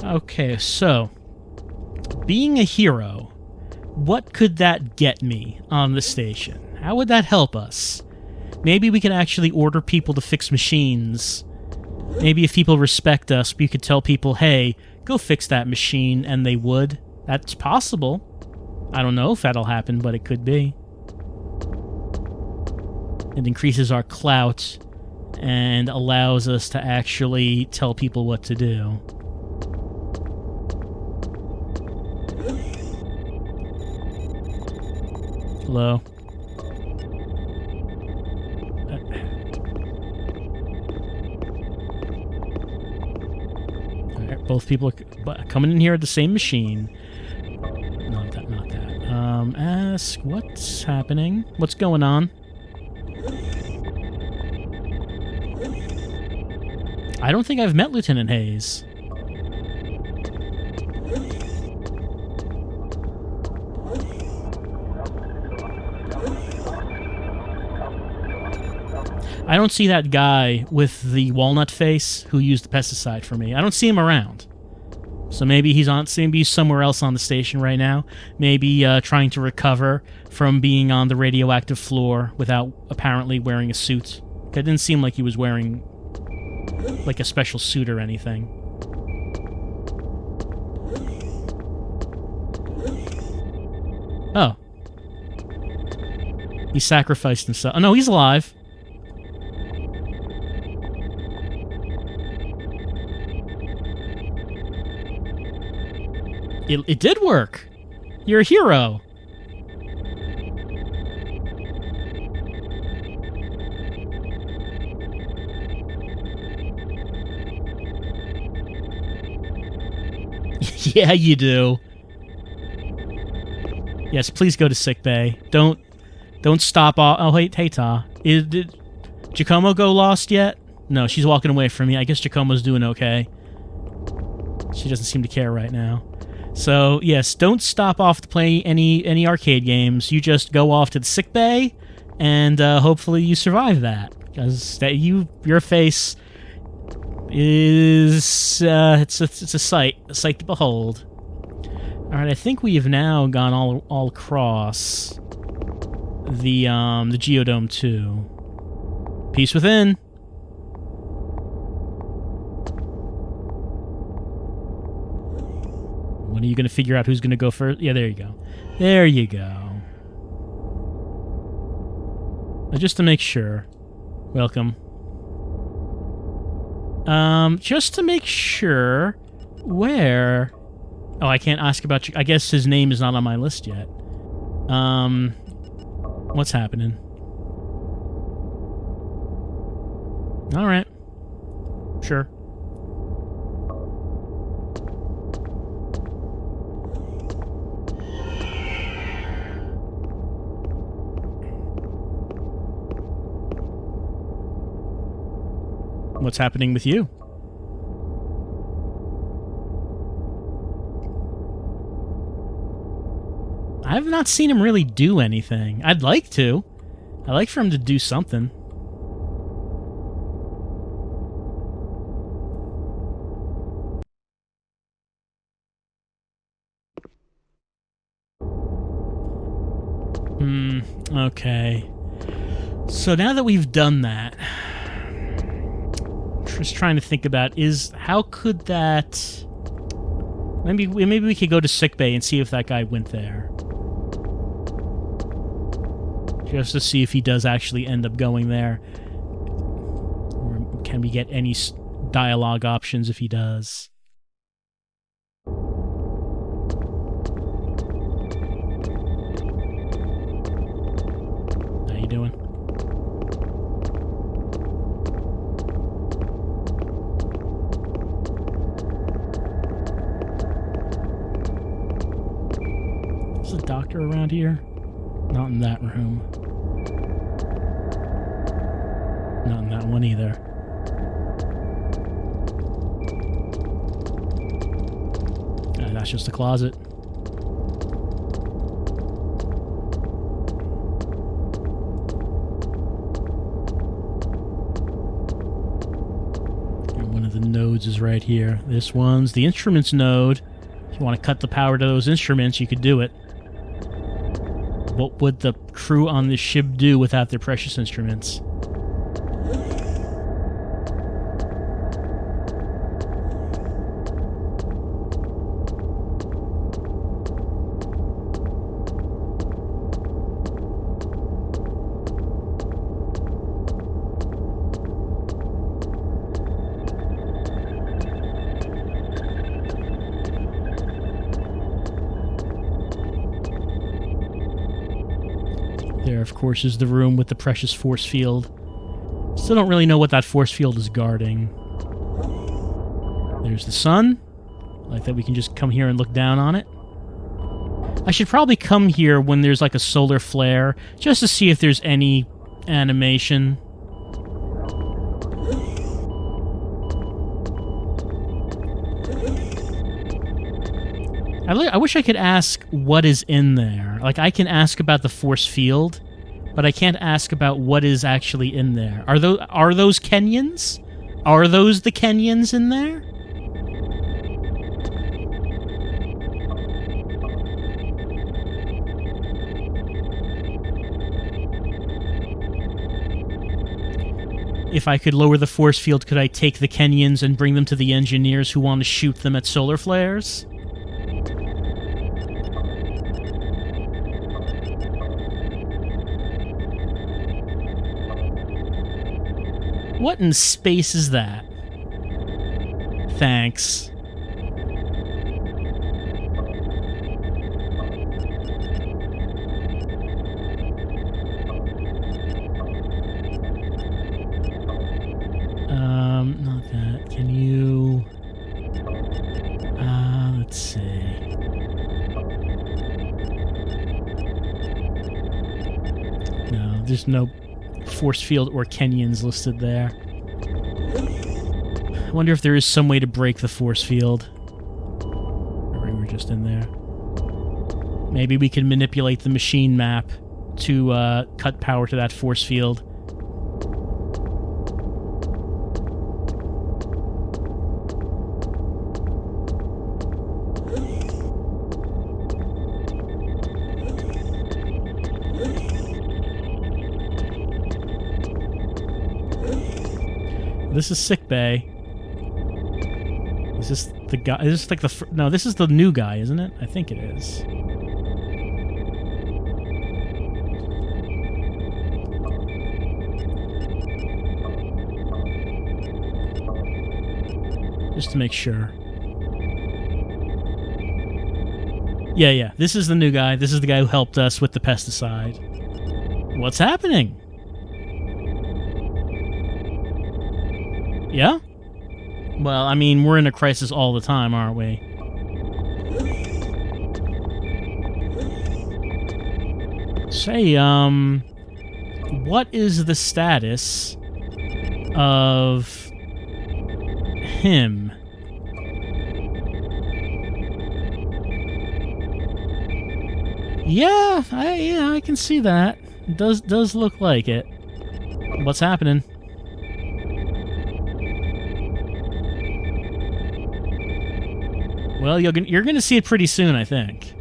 Okay, so, being a hero, what could that get me on the station? How would that help us? Maybe we could actually order people to fix machines. Maybe if people respect us, we could tell people, hey, go fix that machine, and they would. That's possible. I don't know if that'll happen, but it could be. It increases our clout and allows us to actually tell people what to do. Hello. Alright, both people are coming in here at the same machine. Not that. Ask what's happening? What's going on? I don't think I've met Lieutenant Hayes. I don't see that guy with the walnut face who used the pesticide for me. I don't see him around. So maybe he's somewhere else on the station right now. Maybe trying to recover from being on the radioactive floor without apparently wearing a suit. It didn't seem like he was wearing like a special suit or anything. Oh. He sacrificed himself. Oh, no, he's alive. It did work. You're a hero. Yeah, you do. Yes, please go to sickbay. Don't stop off. Oh, hey, Ta. Did Jacomo go lost yet? No, she's walking away from me. I guess Jacomo's doing okay. She doesn't seem to care right now. So, yes, don't stop off to play any arcade games. You just go off to the sickbay, and hopefully you survive that. Because your face is it's a sight to behold. All right, I think we have now gone all across the Geodome 2. Peace within. When are you going to figure out who's going to go first? Yeah, there you go. There you go. Just to make sure. Welcome. Just to make sure, where... Oh, I can't ask about you. I guess his name is not on my list yet. What's happening? Alright. Sure. What's happening with you? I've not seen him really do anything. I'd like to. I'd like for him to do something. Okay. So now that we've done that, just trying to think about how could that... Maybe we could go to sickbay and see if that guy went there. Just to see if he does actually end up going there. Or can we get any dialogue options if he does? How you doing? Is a doctor around here? Not in that room. Not in that one either. That's just a closet. And one of the nodes is right here. This one's the instruments node. If you want to cut the power to those instruments, you could do it. What would the crew on this ship do without their precious instruments? There, of course, is the room with the precious force field. Still don't really know what that force field is guarding. There's the sun. Like that we can just come here and look down on it. I should probably come here when there's like a solar flare, just to see if there's any animation. I wish I could ask what is in there. Like, I can ask about the force field, but I can't ask about what is actually in there. Are those Kenyans? Are those the Kenyans in there? If I could lower the force field, could I take the Kenyans and bring them to the engineers who want to shoot them at solar flares? What in space is that? Thanks. Not that. Can you... let's see. No, there's no force field or Kenyans listed there. I wonder if there is some way to break the force field. Or we were just in there. Maybe we can manipulate the machine map to cut power to that force field. This is sickbay. Is this the guy? Is this like the... No, this is the new guy, isn't it? I think it is. Just to make sure. Yeah. This is the new guy. This is the guy who helped us with the pesticide. What's happening? Yeah? Well, I mean, we're in a crisis all the time, aren't we? Say, what is the status of him. Yeah, I can see that. It does look like it. What's happening? Well, you're going to see it pretty soon, I think.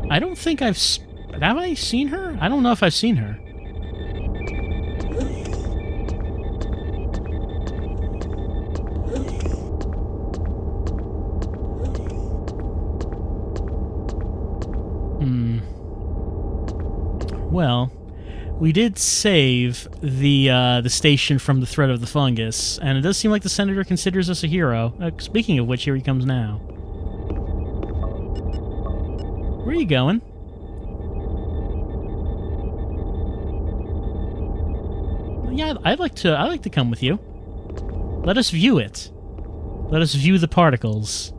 I don't think have I seen her? I don't know if I've seen her. Well, we did save the station from the threat of the fungus, and it does seem like the senator considers us a hero. Speaking of which, here he comes now. Where are you going? Yeah, I'd like to come with you. Let us view it. Let us view the particles.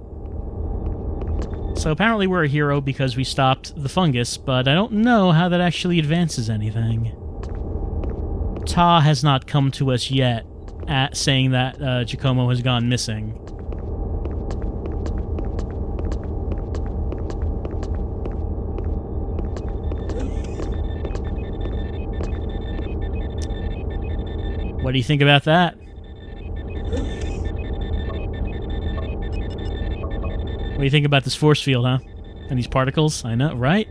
So apparently we're a hero because we stopped the fungus, but I don't know how that actually advances anything. Ta has not come to us yet at saying that Jacomo has gone missing. What do you think about that? What do you think about this force field, huh? And these particles? I know, right?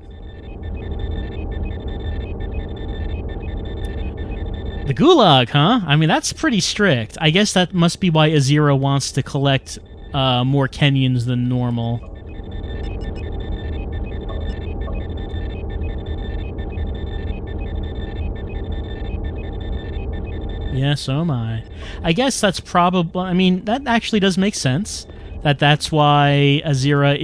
The Gulag, huh? I mean, that's pretty strict. I guess that must be why Azira wants to collect more Kenyans than normal. Yeah, so am I. I guess that's probably... I mean, that actually does make sense. That's why Azira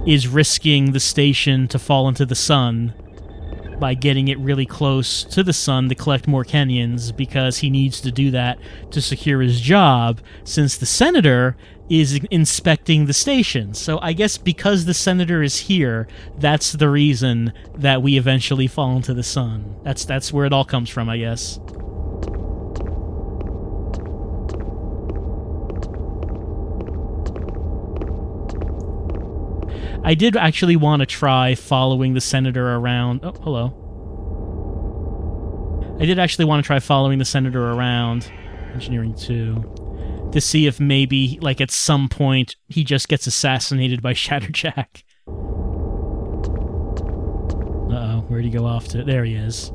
is risking the station to fall into the sun by getting it really close to the sun to collect more Kenyans, because he needs to do that to secure his job, since the senator is inspecting the station. So I guess because the senator is here, that's the reason that we eventually fall into the sun. That's where it all comes from, I guess. I did actually want to try following the senator around... Oh, hello. I did actually want to try following the senator around, Engineering 2, to see if maybe, like, at some point, he just gets assassinated by Shatterjack. Uh-oh, where'd he go off to? There he is.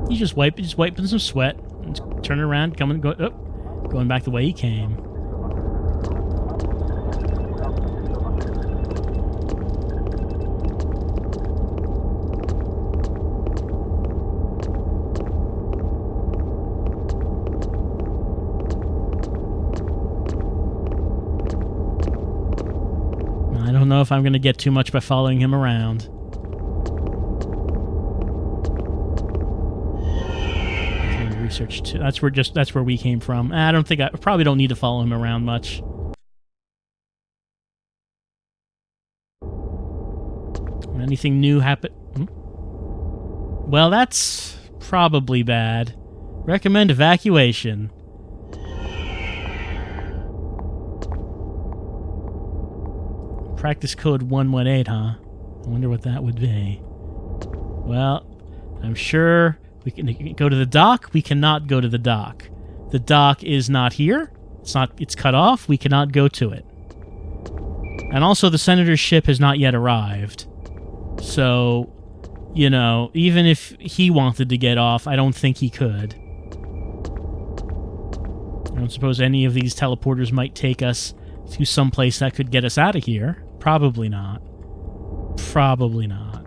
He's just wiping some sweat, turning around, going back the way he came. I don't know if I'm going to get too much by following him around. Research too. That's where we came from. I probably don't need to follow him around much. Anything new happen? Well, that's probably bad. Recommend evacuation. Practice code 118, huh? I wonder what that would be. Well, I'm sure we can go to the dock. We cannot go to the dock. The dock is not here. It's cut off. We cannot go to it. And also, the senator's ship has not yet arrived. So, you know, even if he wanted to get off, I don't think he could. I don't suppose any of these teleporters might take us to some place that could get us out of here. Probably not. Probably not.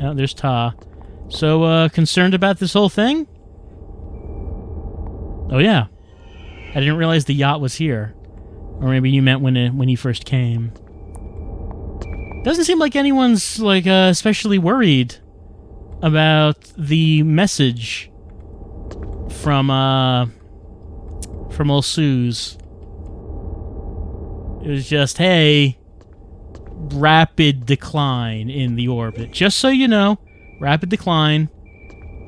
Oh, there's Ta. So, concerned about this whole thing? Oh, yeah. I didn't realize the yacht was here. Or maybe you meant when he first came. Doesn't seem like anyone's, like, especially worried about the message from old Suze. It was just, hey, rapid decline in the orbit. Just so you know, rapid decline.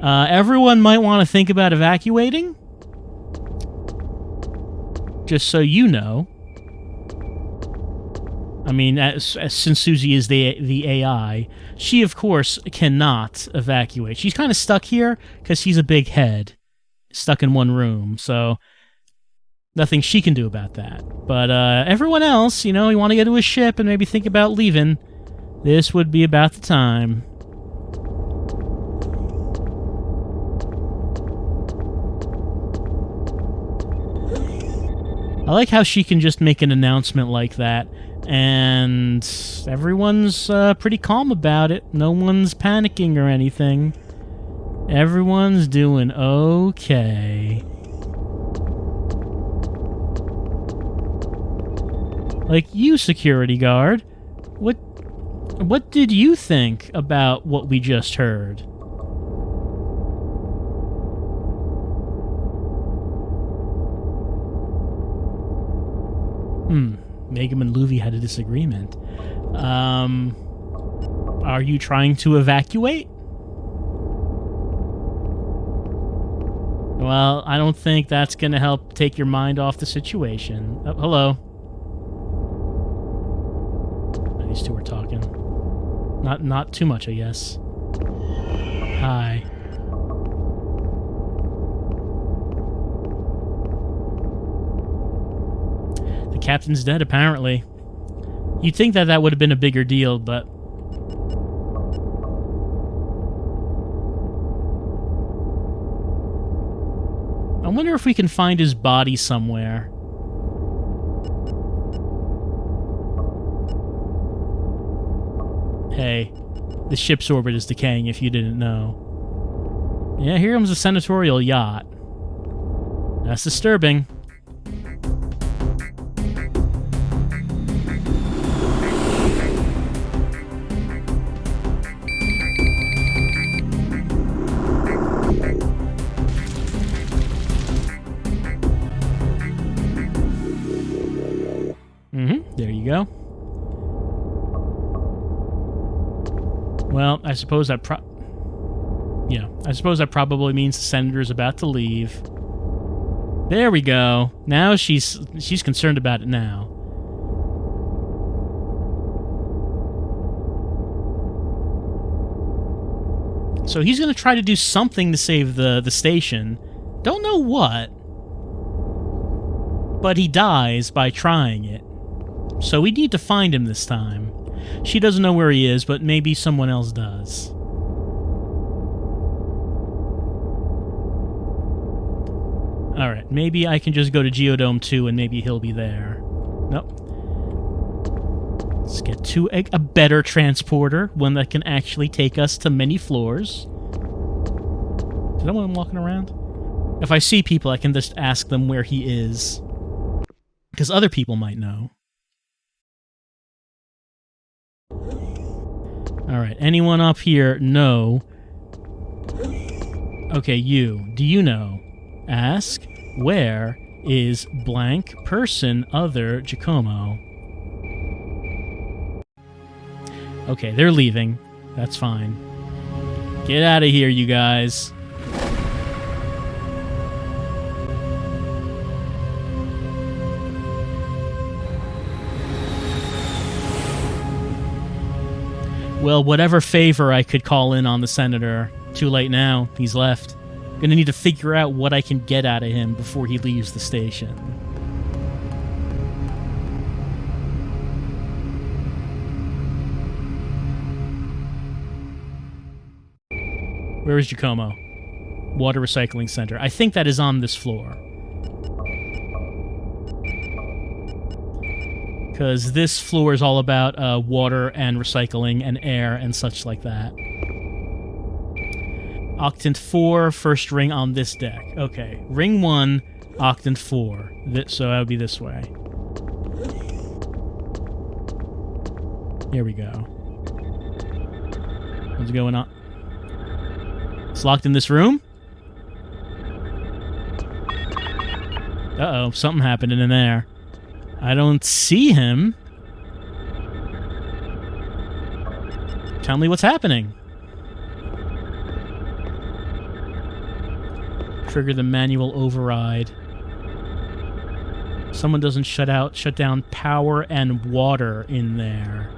Everyone might want to think about evacuating. Just so you know. I mean, since Susie is the AI, she, of course, cannot evacuate. She's kind of stuck here because she's a big head, stuck in one room, so nothing she can do about that. But everyone else, you know, you want to get to a ship and maybe think about leaving, this would be about the time. I like how she can just make an announcement like that, and everyone's pretty calm about it. No one's panicking or anything. Everyone's doing okay. Like you, security guard. What did you think about what we just heard? Megan and Luffy had a disagreement. Are you trying to evacuate? Well, I don't think that's going to help take your mind off the situation. Oh, hello. These two are talking. Not too much, I guess. Hi. The captain's dead, apparently. You'd think that would have been a bigger deal, but... I wonder if we can find his body somewhere. Hey, the ship's orbit is decaying if you didn't know. Yeah, here comes a senatorial yacht. That's disturbing. There you go. Well, I suppose that probably means the senator's about to leave. There we go. Now she's concerned about it now. So he's going to try to do something to save the station. Don't know what. But he dies by trying it. So we need to find him this time. She doesn't know where he is, but maybe someone else does. Alright, maybe I can just go to Geodome 2 and maybe he'll be there. Nope. Let's get to a better transporter, one that can actually take us to many floors. Is that one walking around? If I see people, I can just ask them where he is. Because other people might know. Alright, anyone up here know? Okay, you. Do you know? Ask, where is blank person other Jacomo? Okay, they're leaving. That's fine. Get out of here, you guys. Well, whatever favor I could call in on the senator. Too late now. He's left. Gonna need to figure out what I can get out of him before he leaves the station. Where is Jacomo? Water Recycling Center. I think that is on this floor. Because this floor is all about water and recycling and air and such like that. Octant 4, first ring on this deck. Okay, ring 1, Octant 4. So that would be this way. Here we go. What's going on? It's locked in this room? Uh-oh, something happened in there. I don't see him. Tell me what's happening. Trigger the manual override. Someone doesn't shut down power and water in there.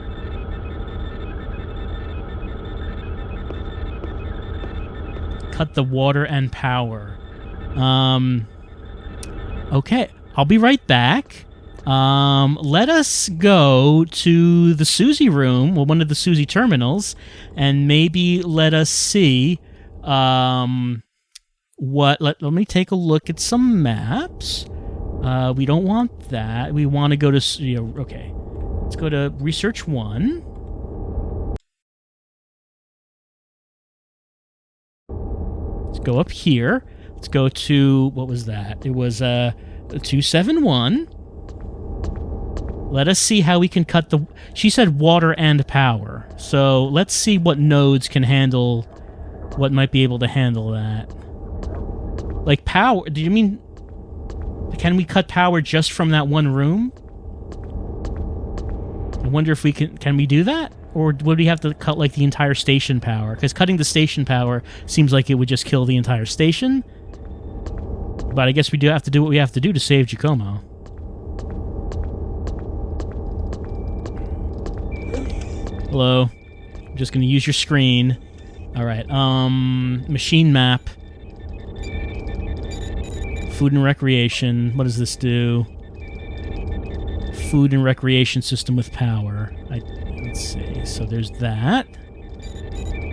Cut the water and power. Okay, I'll be right back. Let us go to the Susie room, well, one of the Susie terminals, and maybe let us see, let me take a look at some maps. We don't want that. We want to go to, okay. Let's go to Research 1. Let's go up here. Let's go to, what was that? It was, 271. Let us see how we can cut the... She said water and power. So let's see what nodes can handle... What might be able to handle that. Like power... Do you mean... Can we cut power just from that one room? I wonder if we can... Can we do that? Or would we have to cut, like, the entire station power? Because cutting the station power seems like it would just kill the entire station. But I guess we do have to do what we have to do to save Jacomo. Hello. I'm just going to use your screen. Alright, machine map. Food and recreation. What does this do? Food and recreation system with power. Let's see. So there's that.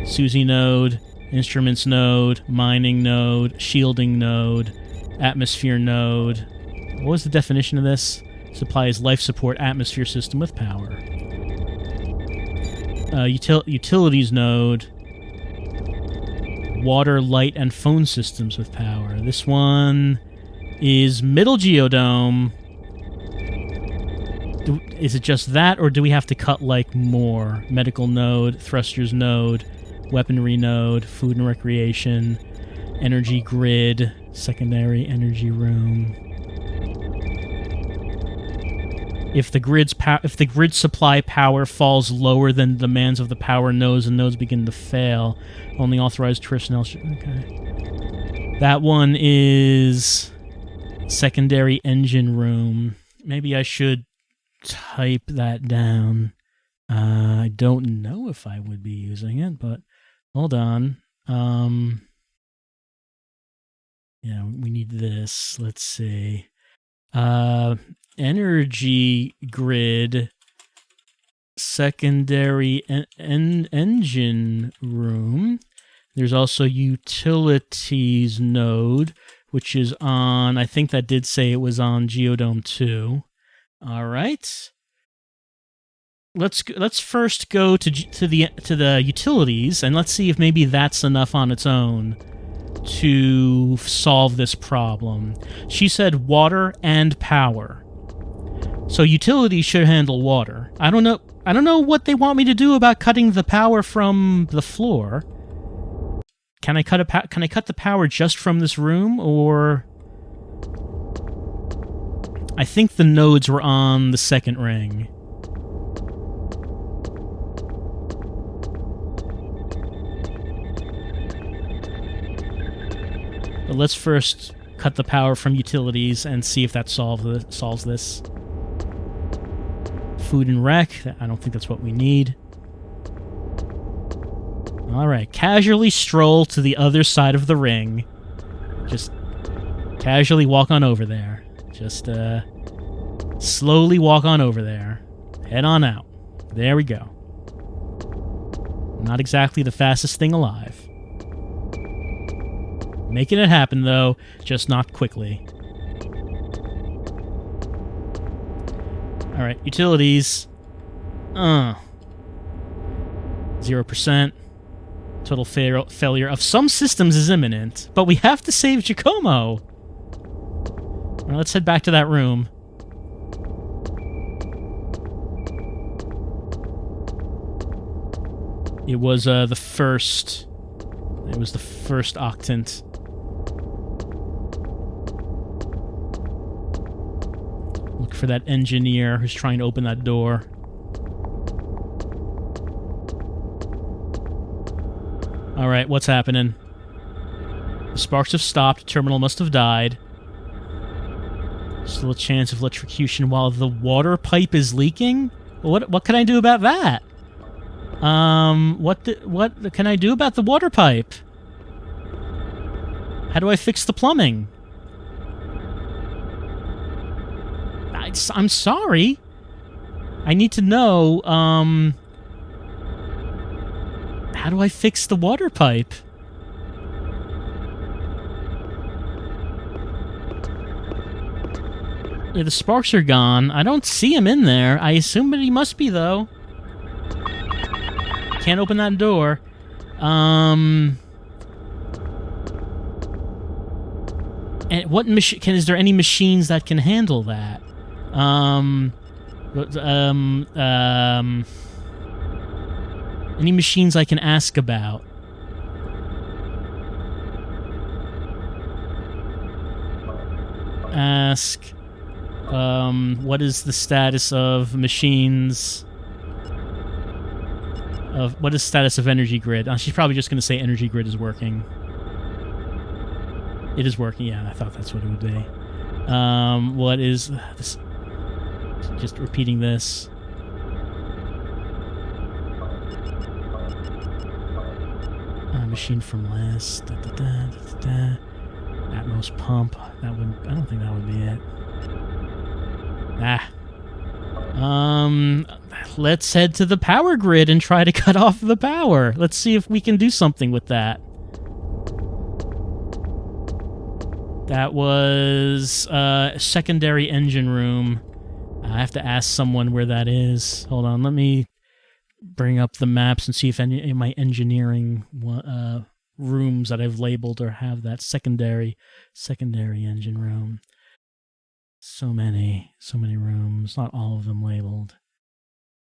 Susie node, instruments node, mining node, shielding node, atmosphere node. What was the definition of this? Supplies life support atmosphere system with power. Utilities node. Water, light, and phone systems with power. This one is middle geodome. Is it just that, or do we have to cut, like, more? Medical node, thrusters node, weaponry node, food and recreation, energy grid, secondary energy room. If the grid supply power falls lower than the demands of the power nodes and nodes begin to fail, only authorized personnel should... Okay. That one is secondary engine room. Maybe I should type that down. I don't know if I would be using it, but hold on. Yeah, we need this. Let's see. Energy grid, secondary engine room. There's also utilities node, which is on, I think that did say it was on Geodome 2. All right. Let's first go to the utilities, and let's see if maybe that's enough on its own to solve this problem. She said water and power. So utilities should handle water. I don't know what they want me to do about cutting the power from the floor. Can I cut the power just from this room, or I think the nodes were on the second ring. But let's first cut the power from utilities and see if that solves this. Food and rec, I don't think that's what we need. Alright, casually stroll to the other side of the ring. Just casually walk on over there. Just slowly walk on over there. Head on out. There we go. Not exactly the fastest thing alive. Making it happen, though, just not quickly. Alright, utilities. 0%. Total failure of some systems is imminent. But we have to save Jacomo. Well, let's head back to that room. It was the first... It was the first octant. Look for that engineer who's trying to open that door. Alright, what's happening? The sparks have stopped. Terminal must have died. Still a chance of electrocution while the water pipe is leaking? What can I do about that? What can I do about the water pipe? How do I fix the plumbing? I'm sorry. I need to know, how do I fix the water pipe? Yeah, the sparks are gone. I don't see him in there. I assume that he must be, though. Can't open that door. And what machine? Is there any machines that can handle that? Any machines I can ask about? Ask, what is the status of machines? What is the status of energy grid? She's probably just going to say energy grid is working. It is working, yeah, I thought that's what it would be. What is this? Just repeating this. Machine from last. Atmos pump. That would. I don't think that would be it. Let's head to the power grid and try to cut off the power. Let's see if we can do something with that. That was a secondary engine room. I have to ask someone where that is. Hold on, let me bring up the maps and see if any of my engineering rooms that I've labeled or have that secondary engine room. So many rooms, not all of them labeled.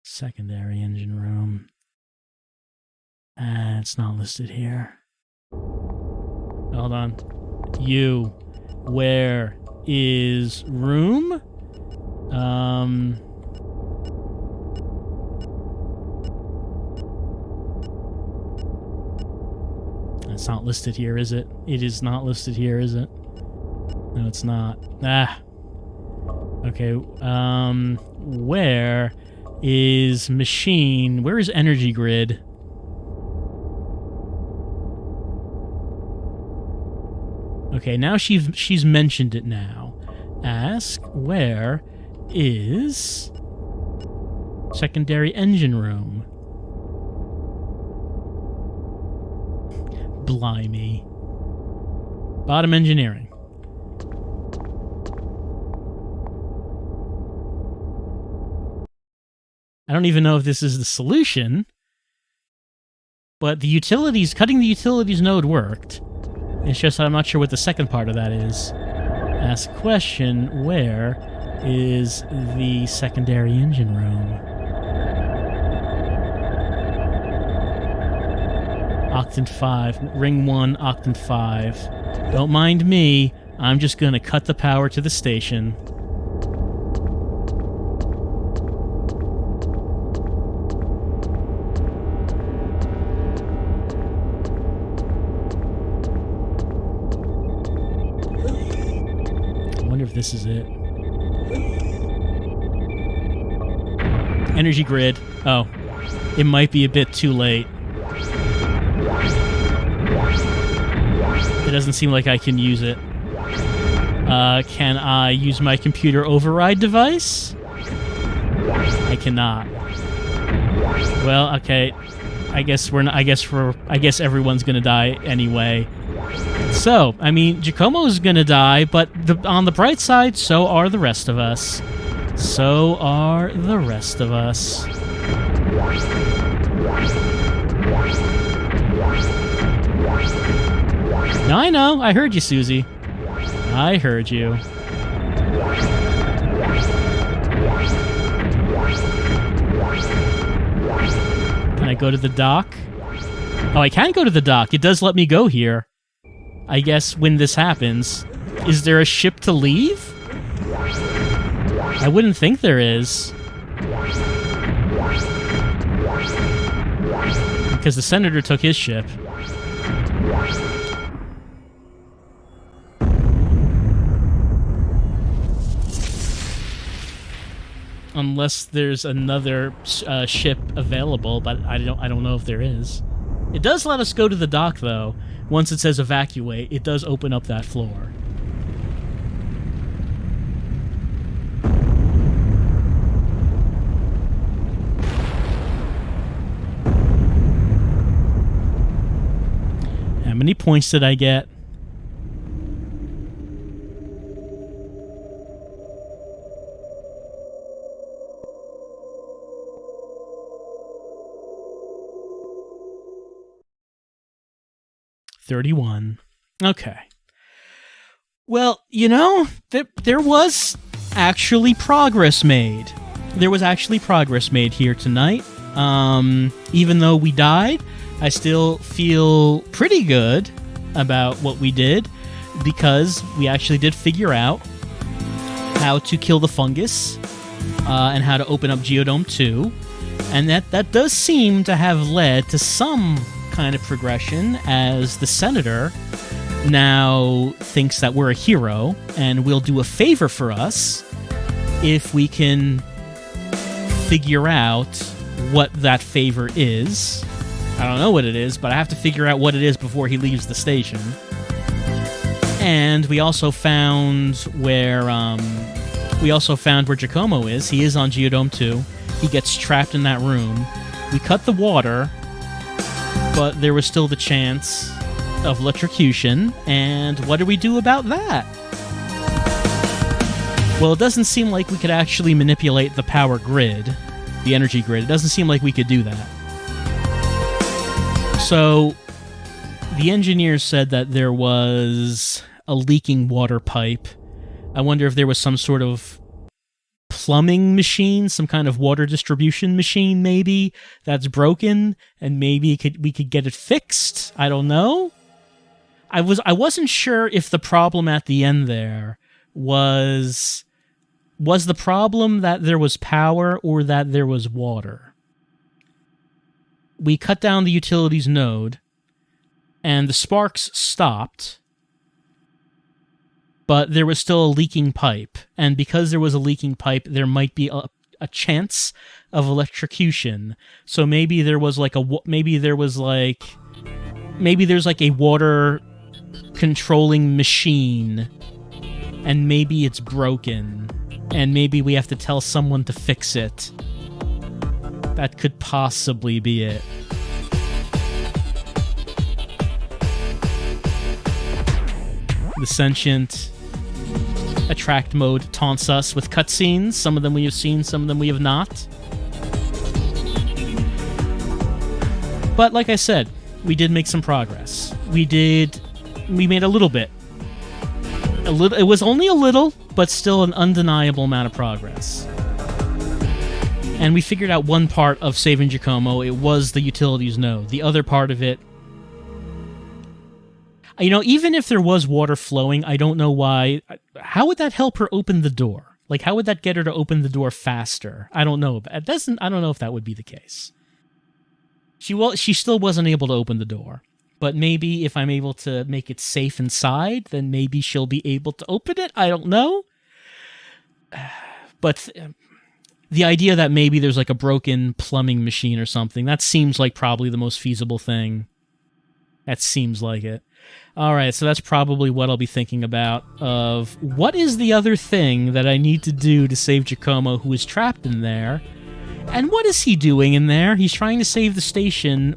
Secondary engine room. It's not listed here. Hold on. Where is room? It's not listed here, is it? It is not listed here, is it? No, it's not. Okay, where is machine? Where is energy grid? Okay, now she's mentioned it now. Ask, where is secondary engine room? Blimey. Bottom engineering. I don't even know if this is the solution, but the utilities, cutting the utilities node worked. It's just that I'm not sure what the second part of that is. Ask question, where is the secondary engine room? Octant 5. Ring 1, Octant 5. Don't mind me. I'm just going to cut the power to the station. I wonder if this is it. Energy grid. Oh. It might be a bit too late. It doesn't seem like I can use it. Can I use my computer override device? I cannot. Well, okay. I guess everyone's gonna die anyway. So, I mean, Jacomo's gonna die, but on the bright side, so are the rest of us. So are the rest of us. No, I know. I heard you, Susie. I heard you. Can I go to the dock? Oh, I can go to the dock. It does let me go here. I guess when this happens. Is there a ship to leave? I wouldn't think there is. Because the senator took his ship. Unless there's another ship available, but I don't know if there is. It does let us go to the dock, though. Once it says evacuate, it does open up that floor. How many points did I get? $31. Okay. Well, you know, there was actually progress made. There was actually progress made here tonight. Even though we died, I still feel pretty good about what we did because we actually did figure out how to kill the fungus and how to open up Geodome 2. And that does seem to have led to some kind of progression, as the senator now thinks that we're a hero and will do a favor for us if we can figure out what that favor is. I don't know what it is, but I have to figure out what it is before he leaves the station. And we also found where Jacomo is. He is on Geodome 2. He gets trapped in that room. We cut the water, but there was still the chance of electrocution, and what do we do about that? Well, it doesn't seem like we could actually manipulate the power grid, the energy grid. It doesn't seem like we could do that. So, the engineers said that there was a leaking water pipe. I wonder if there was some sort of plumbing machine, some kind of water distribution machine, maybe, that's broken, and maybe we could get it fixed. I don't know. I wasn't sure if the problem at the end there was the problem that there was power or that there was water. We cut down the utilities node, and the sparks stopped, but there was still a leaking pipe, and because there was a leaking pipe, there might be a chance of electrocution. So maybe there was like there's like a water controlling machine, and maybe it's broken, and maybe we have to tell someone to fix it. That could possibly be it. The Sentient attract mode taunts us with cutscenes. Some of them we have seen, some of them we have not. But like I said, we did make some progress. We made a little bit. It was only a little, but still an undeniable amount of progress. And we figured out one part of saving Jacomo. It was the utilities node. The other part of it, you know, even if there was water flowing, I don't know why. How would that help her open the door? Like, how would that get her to open the door faster? I don't know. I don't know if that would be the case. She still wasn't able to open the door. But maybe if I'm able to make it safe inside, then maybe she'll be able to open it. I don't know. But the idea that maybe there's like a broken plumbing machine or something, that seems like probably the most feasible thing. That seems like it. All right, so that's probably what I'll be thinking about, of what is the other thing that I need to do to save Jacomo, who is trapped in there, and what is he doing in there? He's trying to save the station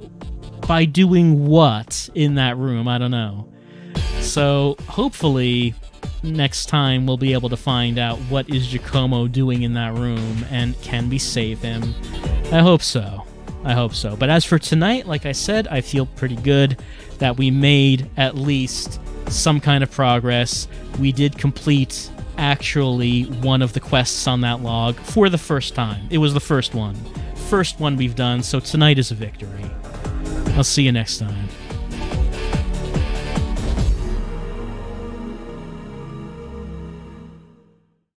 by doing what in that room? I don't know. So hopefully next time we'll be able to find out what is Jacomo doing in that room, and can we save him? I hope so. But as for tonight, like I said, I feel pretty good that we made at least some kind of progress. We did complete actually one of the quests on that log for the first time. It was the first one we've done, so tonight is a victory. I'll see you next time.